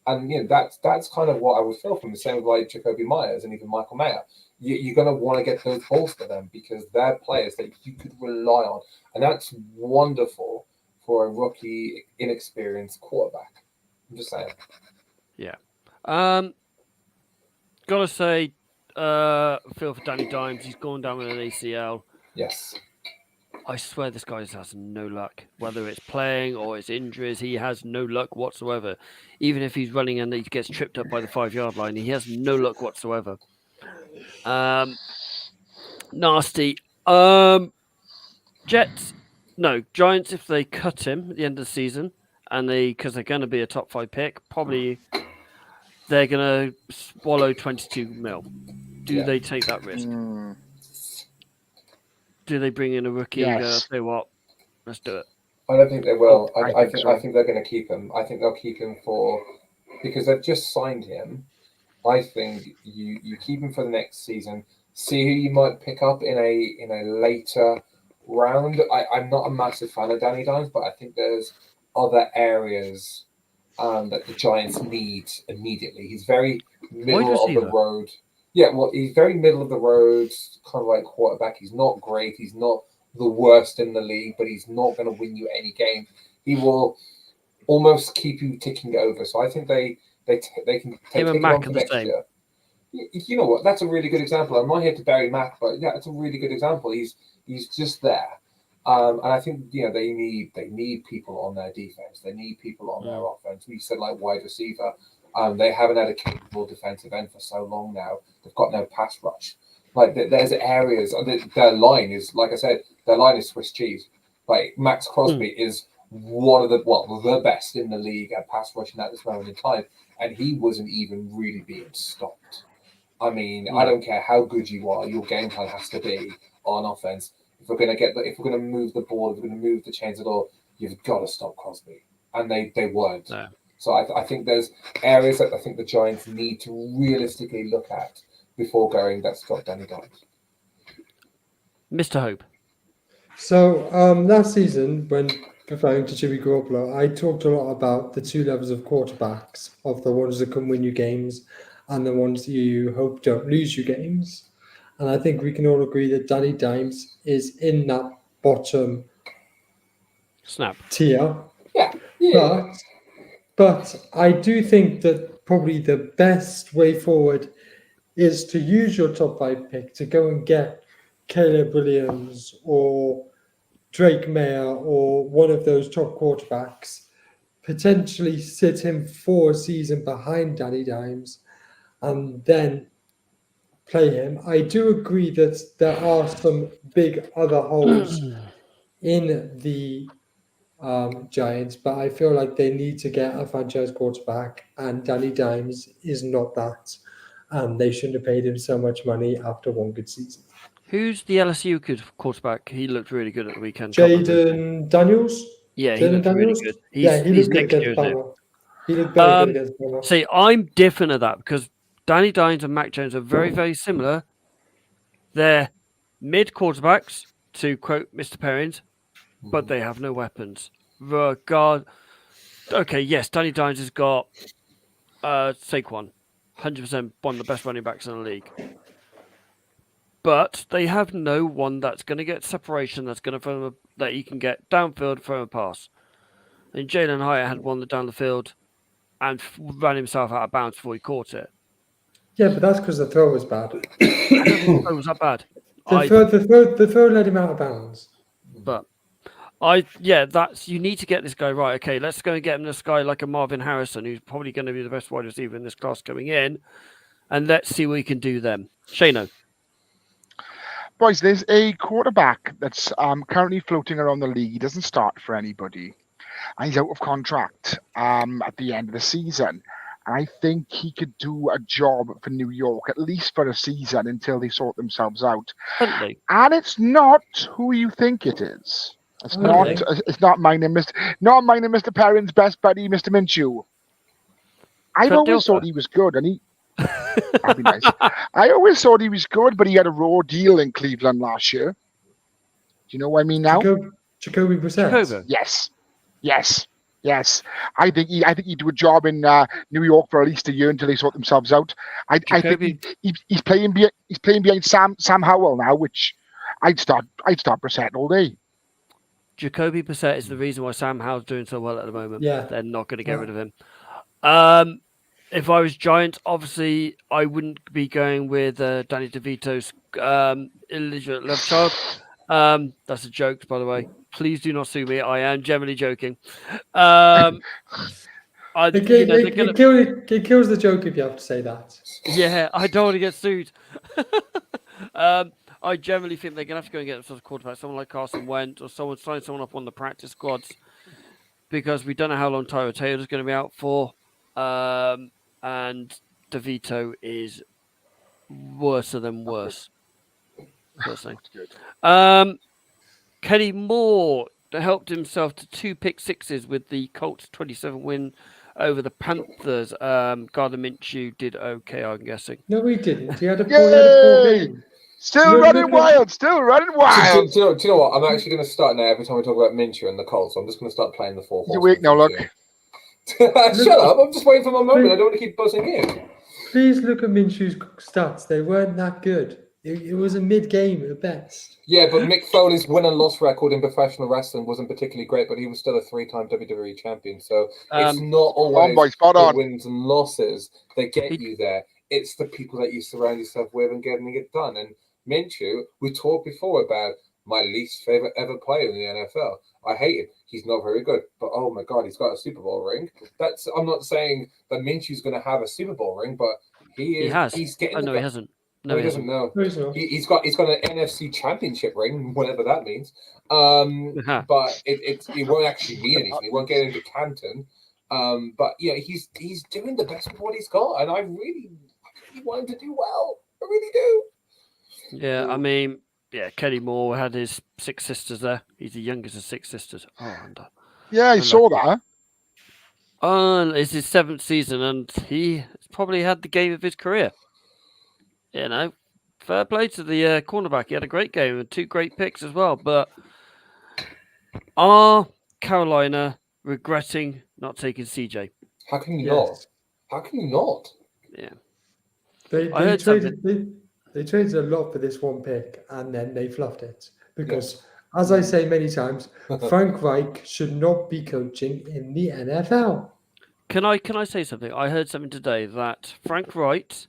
And that's kind of what I would feel from the same with like Jacoby Myers and even Michael Mayer. You're going to want to get those balls to them because they're players that you could rely on, and that's wonderful for a rookie, inexperienced quarterback. I'm just saying. Yeah. Gotta say, feel for Danny Dimes. He's gone down with an ACL. Yes. I swear this guy has no luck. Whether it's playing or it's injuries, he has no luck whatsoever. Even if he's running and he gets tripped up by the 5-yard line, he has no luck whatsoever. Nasty. Giants, if they cut him at the end of the season, and because they're going to be a top 5 pick, probably they're going to swallow 22 mil. Do they take that risk? Do they bring in a rookie and go, say what, let's do it? I don't think they will. I think so. I think they're going to keep him. I think they'll keep him because they've just signed him. I think you keep him for the next season. See who you might pick up in a later round. I'm not a massive fan of Danny Dimes, but I think there's other areas that the Giants need immediately. He's very middle of the road. Yeah, well, he's very middle of the road, kind of like quarterback. He's not great. He's not the worst in the league, but he's not going to win you any game. He will almost keep you ticking over. So I think they can take him on for next year. You know what? That's a really good example. I'm not here to bury Mac, but yeah, it's a really good example. He's just there, and I think they need people on their defense. They need people on their offense. We said like wide receiver. They haven't had a capable defensive end for so long now. They've got no pass rush. Like there's areas. Their line is, like I said, their line is Swiss cheese. Like Max Crosby is one of the best in the league at pass rushing at this moment in time, and he wasn't even really being stopped. I mean, I don't care how good you are, your game plan has to be on offense. If we're going to move the ball, if we're going to move the chains at all, you've got to stop Crosby, and they weren't. No. So I think there's areas that I think the Giants need to realistically look at before going, let's drop Danny Dimes. Mr. Hope. So last season, when referring to Jimmy Garoppolo, I talked a lot about the two levels of quarterbacks, of the ones that can win you games and the ones that you hope don't lose you games. And I think we can all agree that Danny Dimes is in that bottom tier. Yeah. But I do think that probably the best way forward is to use your top 5 pick to go and get Caleb Williams or Drake Mayer or one of those top quarterbacks, potentially sit him for a season behind Danny Dimes and then play him. I do agree that there are some big other holes in the Giants, but I feel like they need to get a franchise quarterback, and Danny Dimes is not that. They shouldn't have paid him so much money after one good season. Who's the LSU quarterback? He looked really good at the weekend. Jaden Daniels? Yeah, he looked really good. He looked good against Bama. He looked very good against Bama. See, I'm different at that because Danny Dimes and Mac Jones are very, very similar. They're mid quarterbacks, to quote Mr. Perrins, but they have no weapons. Okay, yes, Danny Dimes has got Saquon, 100% one of the best running backs in the league. But they have no one that's going to get separation, that's going to throw that he can get downfield, throw a pass. And Jalen Hyatt had one down the field and ran himself out of bounds before he caught it. Yeah, but that's because the throw was bad. I don't think the throw was that bad. The throw led him out of bounds. But you need to get this guy right. Okay, let's go and get him this guy like a Marvin Harrison, who's probably going to be the best wide receiver in this class coming in, and let's see what we can do then. Shano. Boys, there's a quarterback that's currently floating around the league. He doesn't start for anybody, and he's out of contract at the end of the season. And I think he could do a job for New York, at least for a season, until they sort themselves out. Huntley. And it's not who you think it is. It's not. It's not mine and Mr. Perrin's best buddy, Mr. Minshew. I've always thought he was good, and that'd be nice. I always thought he was good, but he had a raw deal in Cleveland last year. Do you know what I mean now? Jacoby Brissett. Yes. I think he'd do a job in New York for at least a year until they sort themselves out. I think he's playing behind Sam Howell now, which I'd start Brissett all day. Jacoby Brissett is the reason why Sam Howell's doing so well at the moment. Yeah. They're not going to get rid of him. If I was Giants, obviously, I wouldn't be going with Danny DeVito's illegitimate love child. That's a joke, by the way. Please do not sue me. I am generally joking. It kills the joke if you have to say that. Yeah, I don't want to get sued. I generally think they're going to have to go and get themselves a quarterback, someone like Carson Wentz, or sign someone up on the practice squads. because we don't know how long Tyro Taylor's going to be out for. And DeVito is worse than worse. Personally. Kenny Moore helped himself to 2 pick sixes with the Colts 27 win over the Panthers. Gardner Minshew did okay, I'm guessing. No, he didn't. He had a poor Yay! game. Still Look running at- wild. Still running Do wild. you know what? I'm actually going to start now every time we talk about Minshew and the Colts. I'm just going to start playing the 4 You're weak now, look. Shut up. I'm just waiting for my moment. I don't want to keep buzzing in. Please look at Minshew's stats. They weren't that good. It was a mid-game at best. Yeah, but Mick Foley's win and loss record in professional wrestling wasn't particularly great, but he was still a 3-time WWE champion. So it's not always boy, spot the on. wins and losses that get you there. It's the people that you surround yourself with and getting it done. And Minshew, we talked before about my least favorite ever player in the NFL. I hate him. He's not very good, but oh my God, he's got a Super Bowl ring. I'm not saying that Minshew's going to have a Super Bowl ring, but He has. He's getting. Oh, no, he hasn't. No, he doesn't. No, No, he's not. he's got an NFC Championship ring, whatever that means. But it won't actually mean anything. It won't get into Canton. But yeah, he's doing the best with what he's got, and I really want him to do well. I really do. Yeah, I mean, Kenny Moore had his 6 sisters there. He's the youngest of 6 sisters. Oh, and Yeah, I saw that. it's his 7th season, and he probably had the game of his career. You know, fair play to the cornerback. He had a great game and 2 great picks as well. But are Carolina regretting not taking CJ? How can you Yes. not? How can you not? Yeah. They I heard traded a lot for this one pick, and then they fluffed it. Because, as I say many times, Frank Reich should not be coaching in the NFL. Can I say something? I heard something today that Frank Wright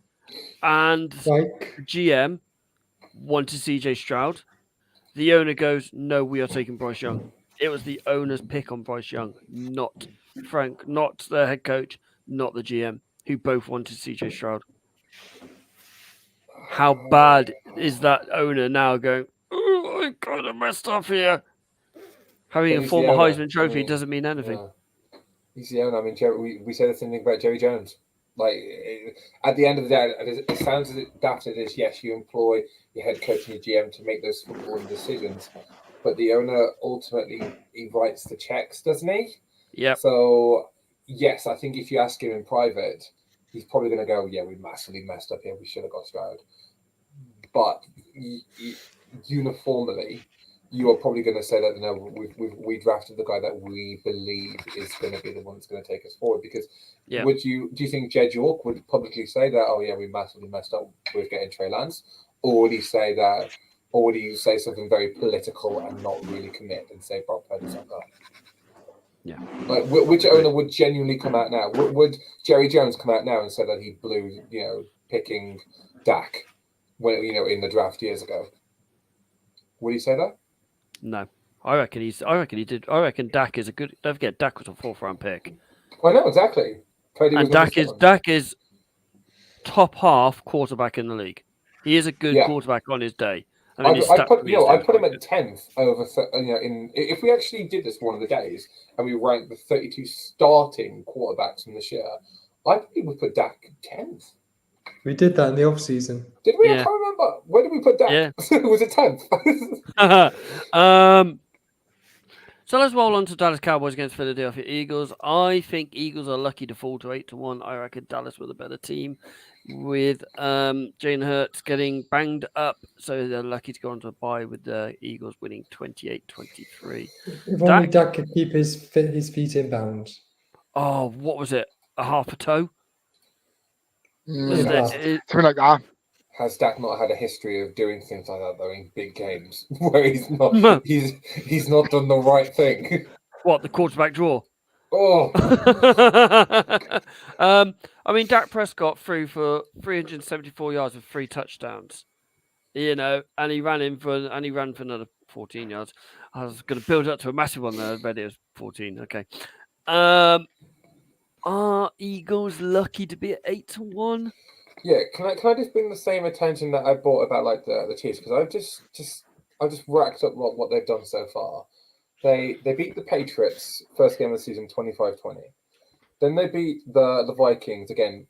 and Like, GM wanted CJ Stroud. The owner goes, "No, we are taking Bryce Young." It was the owner's pick on Bryce Young, not Frank, not the head coach, not the GM, who both wanted CJ Stroud. How bad is that owner now going, "Oh, I kind of messed up here"? Having But a he's former the owner. Heisman Trophy I mean, doesn't mean anything. Yeah. He's the owner. I mean, we say the same thing about Jerry Jones. Like, at the end of the day, it sounds as daft as it is. Yes, you employ your head coach and your GM to make those footballing decisions, but the owner ultimately he writes the checks, doesn't he? Yep. So yes, I think if you ask him in private, he's probably going to go, "Yeah, we massively messed up here. We should have got Stroud." But uniformly, you are probably going to say that no, we drafted the guy that we believe is going to be the one that's going to take us forward. Because Yeah. do you think Jed York would publicly say that? Oh yeah, we massively messed up with getting Trey Lance, or would he say that, or would he say something very political and not really commit and say Brock Purdy's not that? Yeah. Like which owner would genuinely come out now? Would Jerry Jones come out now and say that he blew, picking Dak when in the draft years ago? Would he say that? No, I reckon he did. I reckon Dak is a good. Don't forget, Dak was a 4th-round pick, I know exactly. Purdy was and number 7. Dak is top half quarterback in the league. He is a good Yeah. quarterback on his day. I I mean, his put stats for his day I was put him quite at 10th over. If we actually did this one of the days and we ranked the 32 starting quarterbacks from this year, I think we put Dak 10th. we did that in the off-season. Did we? Yeah. I can't remember. Where did we put Dak? Yeah. Was it 10th? good. So let's roll on to Dallas Cowboys against Philadelphia Eagles. I think Eagles are lucky to fall to 8-1. I reckon Dallas were the better team, with Jalen Hurts getting banged up, so they're lucky to go on to a bye with the Eagles winning 28-23. If only Dak could keep his feet in bounds. Oh, what was it? A half a toe? Yeah. Something like that. Has Dak not had a history of doing things like that though in big games where he's not he's not done the right thing? What, the quarterback draw? Oh, I mean, Dak Prescott threw for 374 yards with 3 touchdowns. And he ran for another 14 yards. I was going to build up to a massive one there. I read it was 14. Okay. Are Eagles lucky to be at 8-1? yeah. Can I just bring the same attention that I brought about like the Chiefs, because I've just racked up what they've done so far. They beat the Patriots first game of the season 25-20. Then they beat the Vikings again,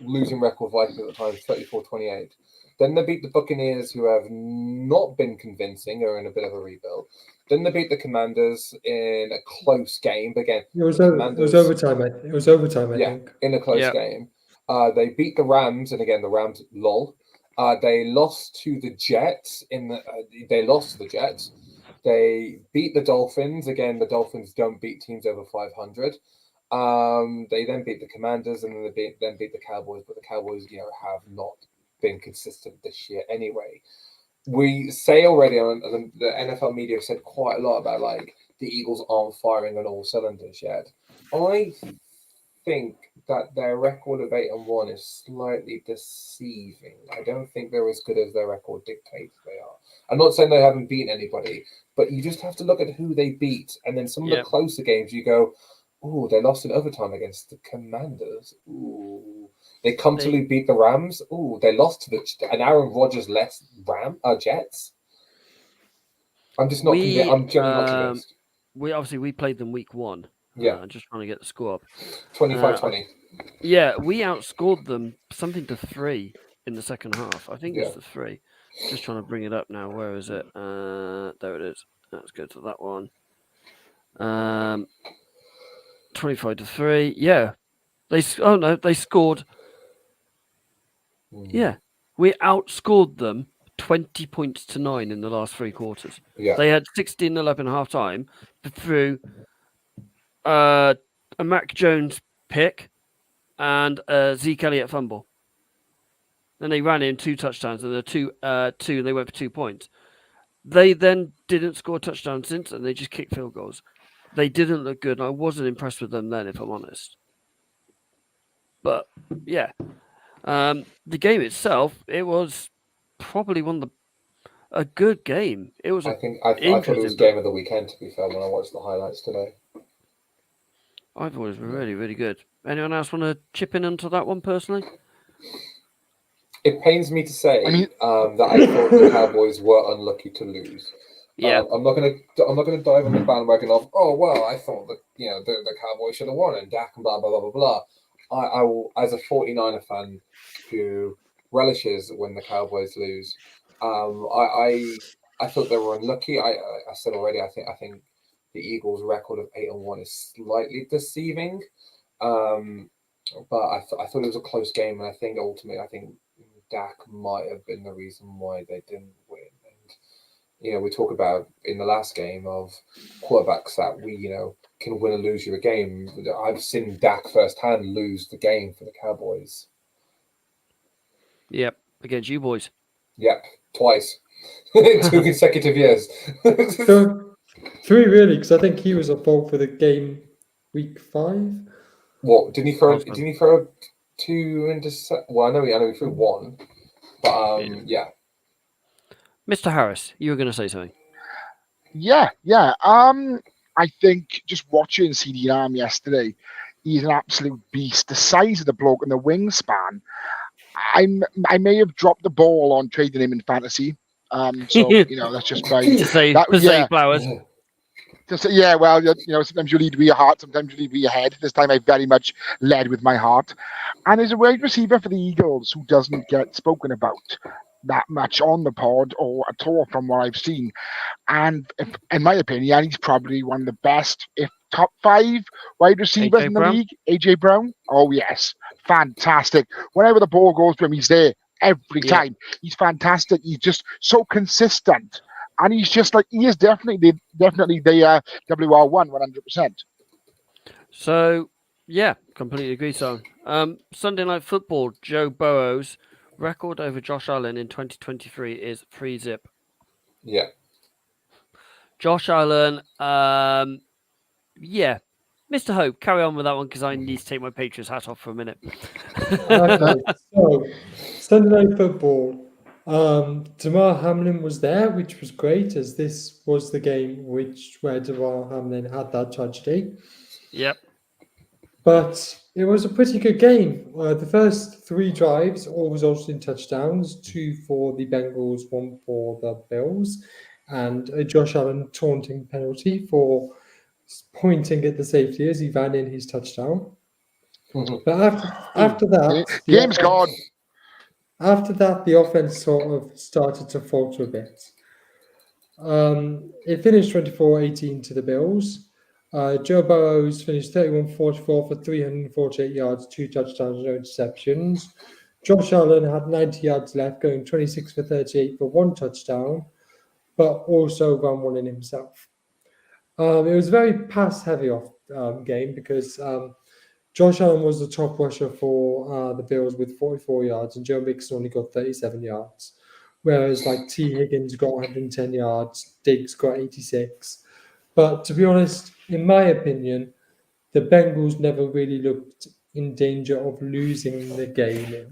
losing record Vikings at the time 34-28. Then they beat the Buccaneers, who have not been convincing, are in a bit of a rebuild. Then they beat the Commanders in a close game. But again, It was overtime. It was overtime, I think. In a close game. They beat the Rams, and again, the Rams, lol. They lost to the Jets. They lost to the Jets. They beat the Dolphins. Again, the Dolphins don't beat teams over 500. They then beat the Commanders, and then they beat the Cowboys. But the Cowboys, have not been consistent this year anyway. We say already on the NFL media have said quite a lot about the Eagles aren't firing on all cylinders yet. I think that their record of 8-1 is slightly deceiving. I don't think they're as good as their record dictates they are. I'm not saying they haven't beaten anybody, but you just have to look at who they beat, and then some of the closer games you go, "Ooh, they lost in overtime against the Commanders. Ooh, they comfortably beat the Rams. Ooh, they lost to an Aaron Rodgers-less Jets." I'm just not convinced. I'm generally not convinced. We played them week 1. Yeah, I'm just trying to get the score up. 25-20. Yeah, we outscored them something to 3 in the second half. I think it's the 3. Just trying to bring it up now. Where is it? There it is. Let's go to that one. 25-3. Yeah, they scored. Yeah, we outscored them 20 points to 9 in the last 3 quarters. Yeah, they had 16-11 half time through a Mac Jones pick and a Zeke Elliott fumble. Then they ran in 2 touchdowns, and they went for 2 points. They then didn't score a touchdown since, and they just kicked field goals. They didn't look good, and I wasn't impressed with them then, if I'm honest. But yeah, the game itself, it was probably a good game. It was. I thought it was game of the weekend. To be fair, when I watched the highlights today, I thought it was really, really good. Anyone else want to chip in onto that one personally? It pains me to say that I thought the Cowboys were unlucky to lose. Yeah, I'm not gonna dive on the bandwagon of I thought that the Cowboys should have won and Dak and blah blah blah blah blah. I will, as a 49er fan who relishes when the Cowboys lose. I thought they were unlucky. I said already. I think the Eagles' record of 8-1 is slightly deceiving. But I thought it was a close game, and I think ultimately, Dak might have been the reason why they didn't win. And we talk about in the last game of quarterbacks that we can win or lose you a game. I've seen Dak firsthand lose the game for the Cowboys. Yep, against you boys. Yep, twice in 2 consecutive years. So 3 really, because I think he was at fault for the game week 5. What didn't he throw? Didn't he throw 2 interceptions? Well, I know he threw 1, but yeah. Mr. Harris, you were going to say something. Yeah. I think just watching CeeDee Lamb yesterday, he's an absolute beast. The size of the bloke and the wingspan. I may have dropped the ball on trading him in fantasy. So that's just my to say flowers. Sometimes you lead with your heart, sometimes you lead with your head. This time I very much led with my heart. And there's a wide receiver for the Eagles who doesn't get spoken about that much on the pod or at all from what I've seen. And in my opinion, he's probably one of the best, if top 5 wide receivers in the league. AJ Brown. Oh, yes. Fantastic. Whenever the ball goes to him, he's there every time. He's fantastic. He's just so consistent. And he's just he is definitely the WR1 100%. So, yeah, completely agree, son. Sunday Night Football, Joe Burrow's record over Josh Allen in 2023 is 3-0. Yeah. Josh Allen, Mr. Hope, carry on with that one because I need to take my Patriots hat off for a minute. Okay, so Sunday Night Football. Damar Hamlin was there, which was great, as this was the game where Damar Hamlin had that tragedy. Yep. But it was a pretty good game. The first 3 drives all resulted in touchdowns, 2 for the Bengals, 1 for the Bills. and a Josh Allen taunting penalty for pointing at the safety as he ran in his touchdown. But after that, Game's gone. After that, the offense sort of started to falter a bit. It finished 24-18 to the Bills. Joe Burrows finished 31-44 for 348 yards, 2 touchdowns, no interceptions. Josh Allen had 90 yards left, going 26 for 38 for 1 touchdown, but also ran one in himself. It was a very pass-heavy game because Josh Allen was the top rusher for the Bills with 44 yards, and Joe Mixon only got 37 yards. Whereas like T. Higgins got 110 yards, Diggs got 86. But to be honest, in my opinion, the Bengals never really looked in danger of losing the game. They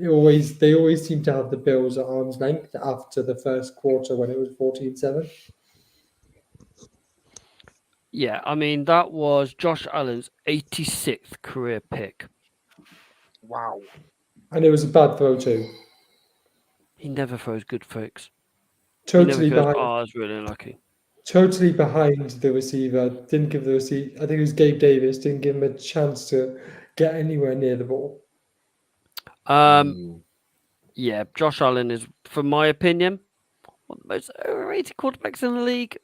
always seemed to have the Bills at arm's length after the first quarter when it was 14-7. Yeah, I mean, that was Josh Allen's 86th career pick. Wow. And it was a bad throw too. He never throws good picks. Totally he never goes, behind. I was really lucky. Totally behind the receiver. Didn't give the receiver. I think it was Gabe Davis. Didn't give him a chance to get anywhere near the ball. Yeah, Josh Allen is, for my opinion, one of the most overrated quarterbacks in the league.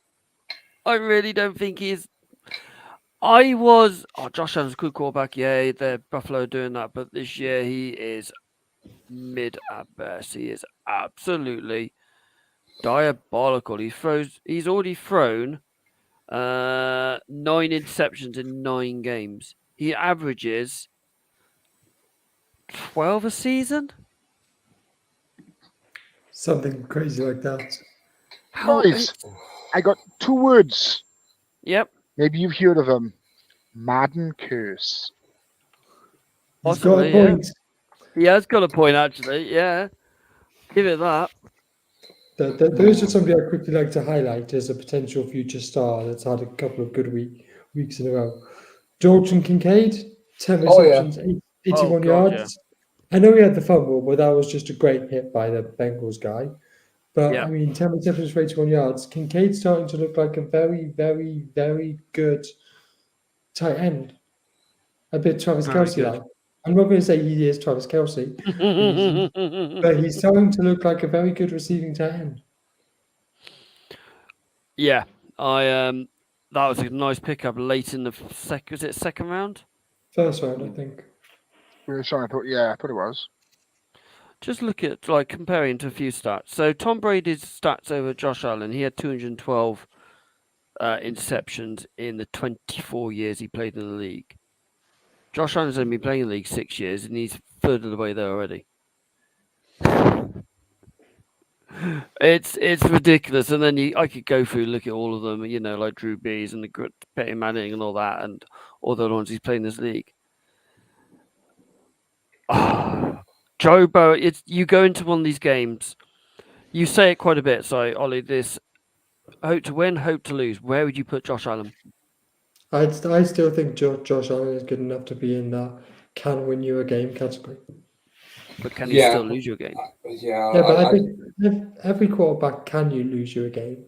I really don't think he is. Josh Allen's a good quarterback. Yeah, the Buffalo are doing that, but this year he is mid at best. He is absolutely diabolical. He's already thrown 9 interceptions in 9 games. He averages 12 a season. Something crazy like that. Guys, I got 2 words. Yep. Maybe you've heard of them. Madden curse. He's got a Possibly, point. He has got a point, actually. Yeah. Give it that. There is just somebody I'd quickly like to highlight as a potential future star that's had a couple of good weeks in a row. Dalton Kincaid, 10 receptions, 81 yards. Yeah. I know he had the fumble, but that was just a great hit by the Bengals guy. But, Yeah. I mean, 10 receptions for 81 yards. Kincaid's starting to look like a very, very, very good tight end. A bit Travis Very Kelce good. like. I'm not going to say he is Travis Kelce, but he's starting to look like a very good receiving tight end. Yeah, that was a nice pickup late in the second round? First round, I think. I thought it was. Just look at comparing to a few stats. So Tom Brady's stats over Josh Allen. He had 212 interceptions in the 24 years he played in the league. Josh Allen's only been playing in the league 6 years, and he's third of the way there already. It's ridiculous. And then I could go through, look at all of them, like Drew Brees and the Peyton Manning and all that, and all the ones he's playing in this league. Joe Burrow, you go into one of these games, you say it quite a bit. So, Ollie, this hope to win, hope to lose. Where would you put Josh Allen? I still think Josh Allen is good enough to be in that can win you a game category. But can he still lose you a game? Yeah, but I think every quarterback can lose you a game.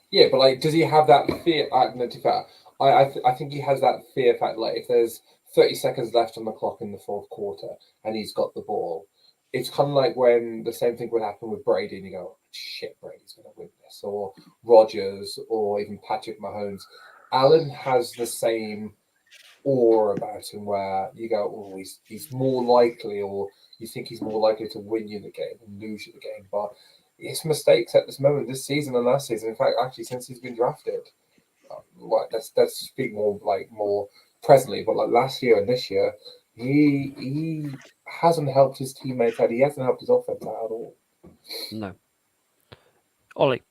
Yeah, but does he have that fear? No, to be fair, I think he has that fear fact. Like, if there's 30 seconds left on the clock in the fourth quarter and he's got the ball, it's kind of like when the same thing would happen with Brady, and you go, "Shit, Brady's going to win this," or Rodgers, or even Patrick Mahomes. Allen has the same aura about him where you go, "Oh, he's more likely," or you think he's more likely to win you the game and lose you the game. But his mistakes at this moment, this season and last season, in fact, actually since he's been drafted, let's speak more presently. But last year and this year, he hasn't helped his teammates out. He hasn't helped his offense out at all. No. Ollie.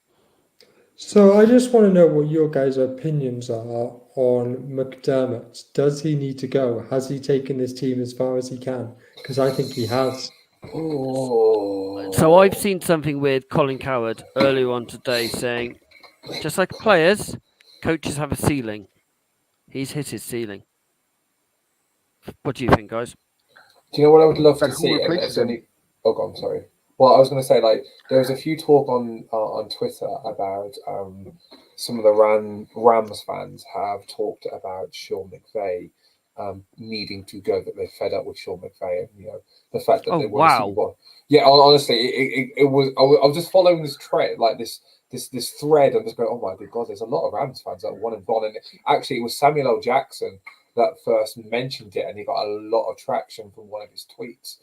So I just want to know what your guys' opinions are on McDermott. Does he need to go? Has he taken this team as far as he can? Because I think he has. Oh. So I've seen something with Colin Cowherd earlier on today saying, just like players, coaches have a ceiling. He's hit his ceiling. What do you think, guys? Do you know what I would love Like to who see? replaces him? Oh, God, I'm sorry. Well, I was going to say, like, there was a few talk on Twitter about some of the Rams fans have talked about Sean McVay needing to go, that they're fed up with Sean McVay, and the fact that Oh, they won the Super wow. Bowl. Yeah, honestly, it was. I was just following this trend, like this thread, and just going, oh my good God, there's a lot of Rams fans that want and gone. And actually, it was Samuel L. Jackson that first mentioned it, and he got a lot of traction from one of his tweets.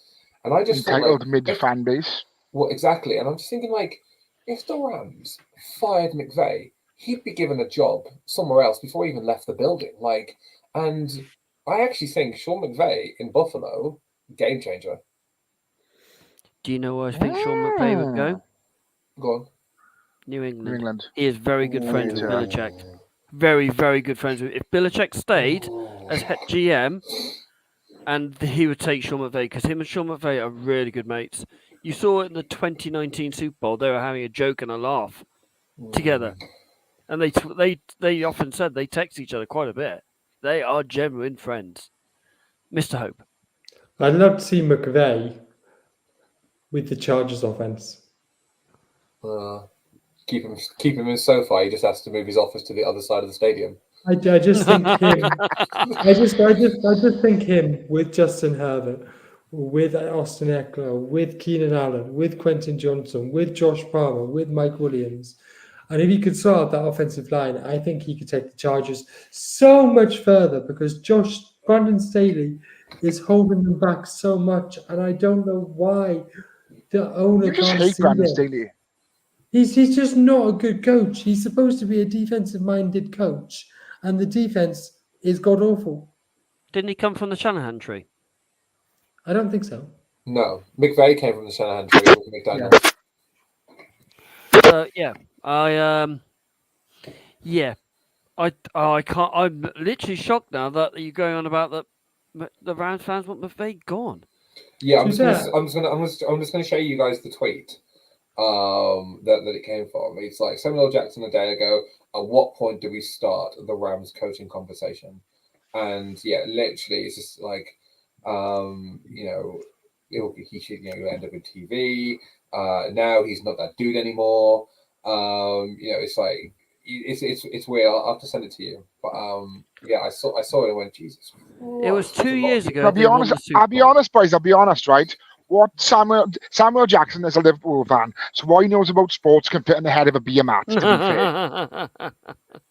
And I just thought, Entitled like, mid fan base. well, exactly. And I'm just thinking, like, if the Rams fired McVay, he'd be given a job somewhere else before he even left the building. Like, and I actually think Sean McVay in Buffalo, game changer. Do you know where I think Sean McVay would go? Go on. New England. New England. He is very good friends with Yeah. Belichick. Very, very good friends with. If Belichick stayed as head GM, and he would take Sean McVay, because him and Sean McVay are really good mates. You saw it in the 2019 Super Bowl; they were having a joke and a laugh together, and they often said they text each other quite a bit. They are genuine friends. Mr. Hope. I'd love to see McVay with the Chargers offense. Keep him in SoFi. He just has to move his office to the other side of the stadium. I just think him. I just think him with Justin Herbert, with Austin Eckler, with Keenan Allen, with Quentin Johnson, with Josh Palmer, with Mike Williams, and if he could sort out that offensive line, I think he could take the Chargers so much further, because Brandon Staley is holding them back so much, and I don't know why the owner You just can't hate see Brandon it. Staley. He's just not a good coach. He's supposed to be a defensive-minded coach, and the defense is god-awful. Didn't he come from the Shanahan tree? I don't think so. No, McVay came from the Shanahan tree with McDaniel. I can't. I'm literally shocked now that you're going on about the Rams fans want McVay gone. Yeah, I'm To just be gonna show you guys the tweet that it came from. It's like Samuel L. Jackson a day ago. At what point do we start the Rams coaching conversation? And yeah, literally, it's just like, he should, you'll end up in TV. Now he's not that dude anymore. It's like it's weird. I'll have to send it to you. But yeah, I saw it and went, Jesus. It was 2 years ago. I'll be honest, boys. I'll be honest, right? What Samuel Jackson is a Liverpool fan, so what he knows about sports can fit in the head of a beer mat. To be fair.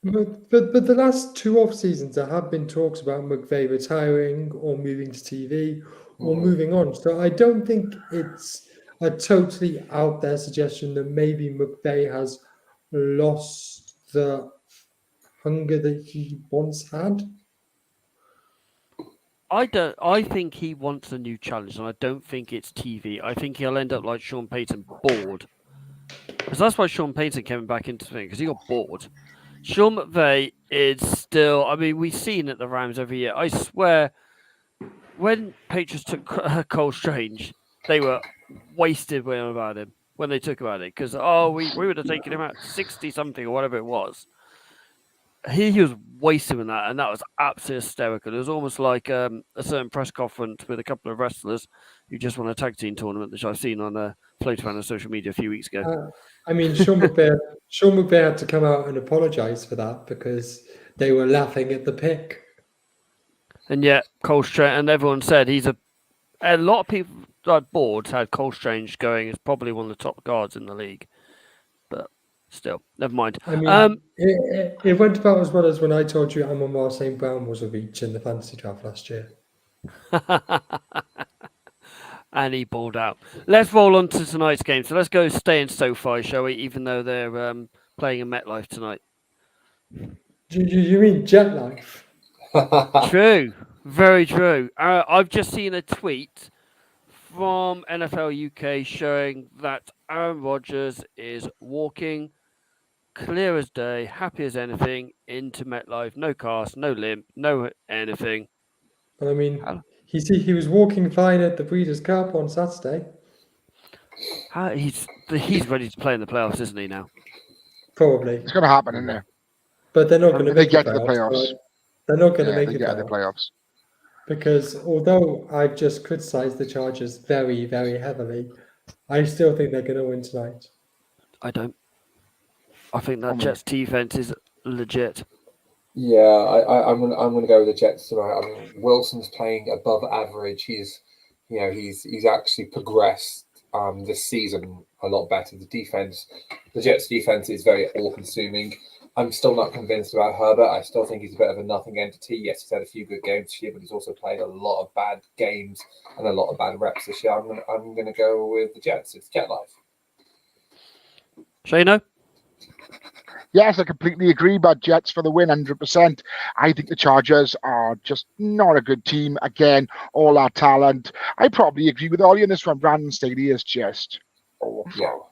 But the last 2 off seasons, there have been talks about McVay retiring or moving to TV or moving on. So I don't think it's a totally out there suggestion that maybe McVay has lost the hunger that he once had. I think he wants a new challenge, and I don't think it's TV. I think he'll end up like Sean Payton, bored. Because that's why Sean Payton came back into the thing, because he got bored. Sean McVay is still. I mean, we've seen at the Rams every year. I swear, when Patriots took Cole Strange, they were wasted about him when they took about it, because we would have taken him out 60 something or whatever it was. He was wasted in that, and that was absolutely hysterical. It was almost like a certain press conference with a couple of wrestlers who just won a tag team tournament, which I've seen on floated around on social media a few weeks ago. I mean, Sean McVay had to come out and apologise for that because they were laughing at the pick. And yet, Cole Strange, and everyone said a lot of people like boards had Cole Strange going as probably one of the top guards in the league. But still, never mind. I mean, it went about as well as when I told you Amon-Ra St. Brown was a reach in the fantasy draft last year. And he balled out. Let's roll on to tonight's game. So let's go stay in SoFi, shall we? Even though they're playing in MetLife tonight. You mean Jet Life? True. Very true. I've just seen a tweet from NFL UK showing that Aaron Rodgers is walking clear as day, happy as anything, into MetLife. No cast, no limp, no anything. But I mean, he was walking fine at the Breeders' Cup on Saturday. He's ready to play in the playoffs, isn't he now? Probably. It's going to happen, isn't it? But they're not going to make get to the playoffs. They're not going to make it. They get to the playoffs. Because although I've just criticised the Chargers very, very heavily, I still think they're going to win tonight. I don't. I think that mean- Jets defense is legit. Yeah, I'm gonna go with the Jets tonight. I mean, Wilson's playing above average. He's actually progressed this season a lot better. The Jets defense is very all-consuming. I'm still not convinced about Herbert. I still think he's a bit of a nothing entity. Yes, he's had a few good games this year, but he's also played a lot of bad games and a lot of bad reps this year. I'm gonna go with the Jets. It's Jet Life. Shano? Yes, I completely agree about Jets for the win, 100%. I think the Chargers are just not a good team. Again, all our talent. I probably agree with Ollie on this one. Brandon Staley is just awful.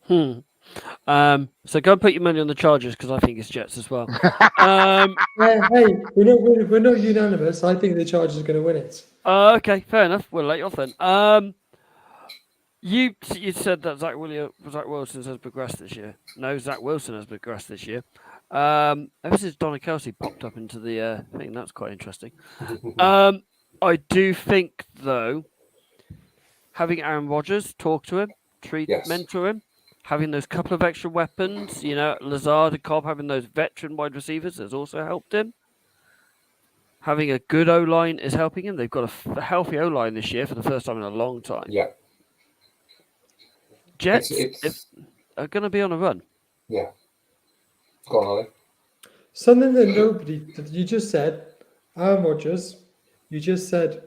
Yeah. So go and put your money on the Chargers because I think it's Jets as well. Hey, we're not unanimous. I think the Chargers are going to win it. Okay, fair enough. We'll let you off then. You said that Zach Wilson has progressed this year. No, Zach Wilson has progressed this year. Ever since Donna Kelsey popped up into the thing, that's quite interesting. I do think though, having Aaron Rodgers talk to him, mentor him, having those couple of extra weapons, Lazard and Cobb having those veteran wide receivers has also helped him. Having a good O-line is helping him. They've got a healthy O-line this year for the first time in a long time. Yeah. Jets are going to be on a run. Yeah. Go on, Ollie. Something that you just said, Aaron Rodgers, you just said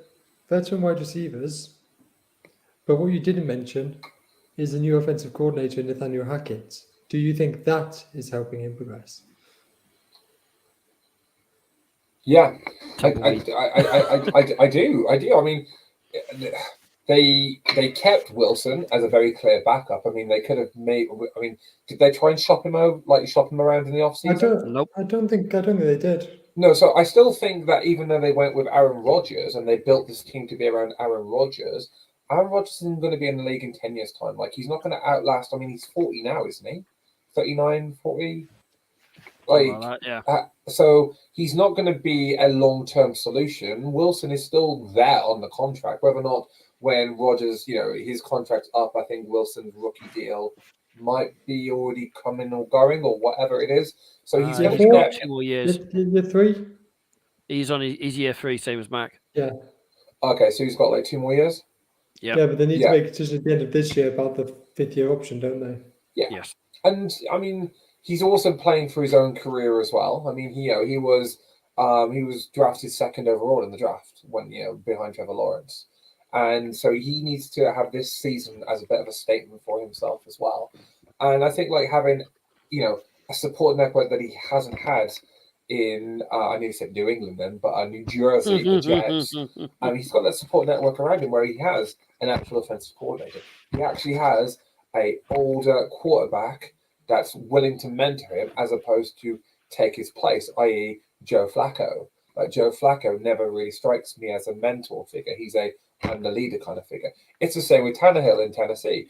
veteran wide receivers, but what you didn't mention is the new offensive coordinator, Nathaniel Hackett. Do you think that is helping him progress? Yeah, I do. I mean, they kept Wilson as a very clear backup. I mean, they could have made. I mean, did they try and shop him around in the offseason? Nope. I don't think they did. No, so I still think that even though they went with Aaron Rodgers and they built this team to be around Aaron Rodgers isn't going to be in the league in 10 years' time. Like, he's not going to outlast. I mean, he's 40 now, isn't he? 39, 40? So he's not going to be a long-term solution. Wilson is still there on the contract, whether or not when Rodgers, his contract's up, I think Wilson's rookie deal might be already coming or going or whatever it is. So he's going to got get 2 more years. Year 3? He's on his year 3, same as Mac. Yeah. Okay, so he's got like 2 more years? Yep. Yeah, but they need to make a decision at the end of this year about the 5th-year option, don't they? Yeah. Yes. And I mean, he's also playing for his own career as well. I mean, he was drafted 2nd overall in the draft when behind Trevor Lawrence, and so he needs to have this season as a bit of a statement for himself as well. And I think like having a support network that he hasn't had in I nearly said New England then, but New Jersey, the Jets. He's got that support network around him where he has an actual offensive coordinator. He actually has a older quarterback that's willing to mentor him as opposed to take his place, i.e. Joe Flacco. Like Joe Flacco never really strikes me as a mentor figure. He's I'm the leader kind of figure. It's the same with Tannehill in Tennessee.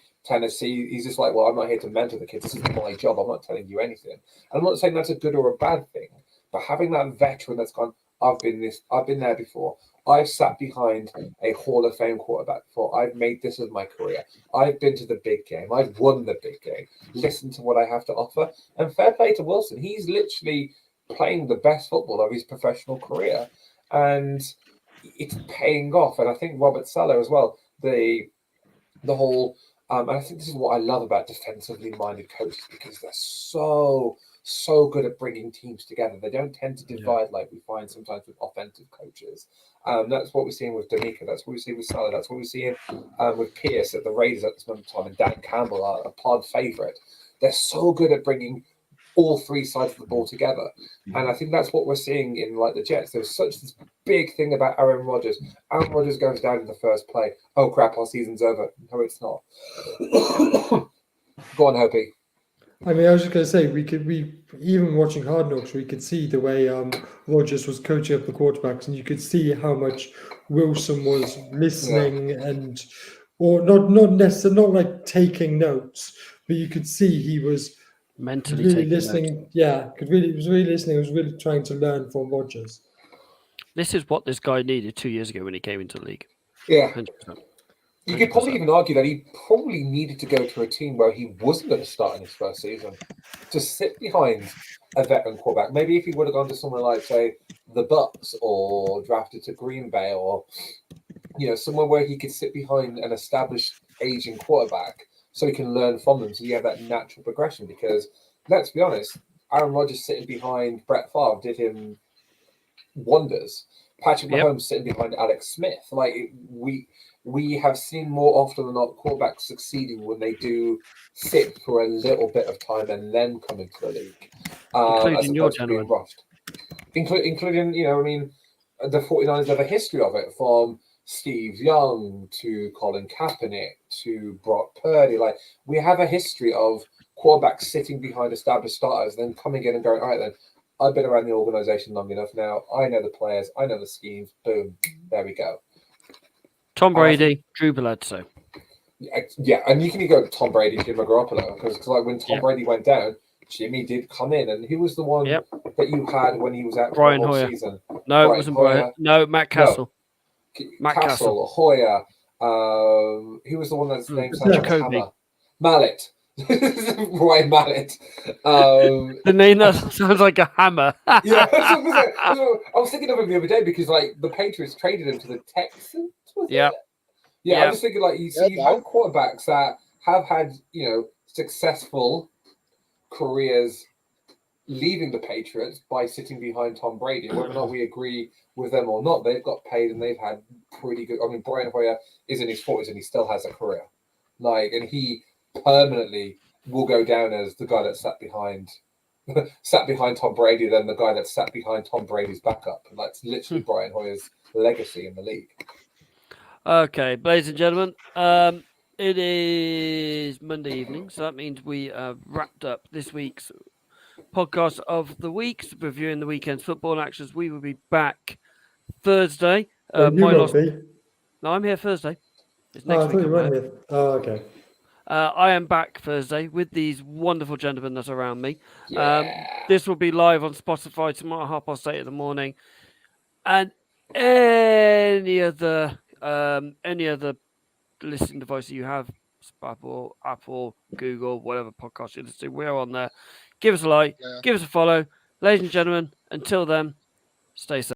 He's just like, well, I'm not here to mentor the kids. This is my job. I'm not telling you anything. And I'm not saying that's a good or a bad thing, but having that veteran that's gone, I've been there before. I've sat behind a Hall of Fame quarterback before. I've made this as my career. I've been to the big game. I've won the big game. Listen to what I have to offer. And fair play to Wilson. He's literally playing the best football of his professional career. And it's paying off. And I think Robert Saleh as well, the whole and I think this is what I love about defensively minded coaches, because they're so good at bringing teams together. They don't tend to divide like we find sometimes with offensive coaches. That's what we're seeing with D'Amico. That's what we see with Saleh. That's what we're seeing with Pierce at the Raiders at this moment in time, and Dan Campbell, a pod favorite. They're so good at bringing all 3 sides of the ball together. And I think that's what we're seeing in like the Jets. There's such this big thing about Aaron Rodgers. Aaron Rodgers goes down in the first play. Oh crap, our season's over. No, it's not. Go on, Hopi. I mean, I was just going to say, we even watching Hard Knocks, we could see the way Rodgers was coaching up the quarterbacks, and you could see how much Wilson was listening or not necessarily, not like taking notes, but you could see he was mentally really taking listening. notes. Yeah, he was really listening. He was really trying to learn from Rodgers. This is what this guy needed 2 years ago when he came into the league. Yeah. 100%. You could probably even argue that he probably needed to go to a team where he wasn't going to start in his first season, to sit behind a veteran quarterback. Maybe if he would have gone to somewhere like, say, the Bucks or drafted to Green Bay, or somewhere where he could sit behind an established aging quarterback, so he can learn from them. So you have that natural progression. Because let's be honest, Aaron Rodgers sitting behind Brett Favre did him wonders. Patrick Mahomes sitting behind Alex Smith. Like we have seen more often than not quarterbacks succeeding when they do sit for a little bit of time and then come into the league, Including your as opposed to being rushed. Including, the 49ers have a history of it, from Steve Young to Colin Kaepernick to Brock Purdy. Like, we have a history of quarterbacks sitting behind established starters, then coming in and going, all right, then, I've been around the organization long enough now. I know the players. I know the schemes. Boom. There we go. Tom Brady, Drew Bledsoe. Yeah, and you can go Tom Brady, Jimmy Garoppolo, because like when Tom Brady went down, Jimmy did come in, and he was the one that you had when he was out for the whole season. No, it wasn't Brian. No, Matt Castle. No. Matt Castle, Hoyer. He was the one that's named Hammer. Mallet. Ryan Mallet. The name that sounds like a hammer. Yeah, I was thinking of him the other day because like the Patriots traded him to the Texans. Yeah, I was thinking like you have quarterbacks that have had successful careers leaving the Patriots by sitting behind Tom Brady. Whether or not we agree with them or not, they've got paid and they've had pretty good. I mean, Brian Hoyer is in his 40s and he still has a career. And he permanently will go down as the guy that sat behind Tom Brady, then the guy that sat behind Tom Brady's backup. And that's literally Brian Hoyer's legacy in the league. Okay, ladies and gentlemen, it is Monday evening, so that means we have wrapped up this week's podcast of the week, reviewing the weekend's football actions. We will be back Thursday. No, I'm here Thursday. It's I next thought week. you weren't here. Oh, okay. I am back Thursday with these wonderful gentlemen that are around me. Yeah. This will be live on Spotify tomorrow, 8:30 in the morning, and any other listening device you have, Apple, Google, whatever podcast you listen to, we're on there. Give us a like, give us a follow, ladies and gentlemen. Until then, stay safe.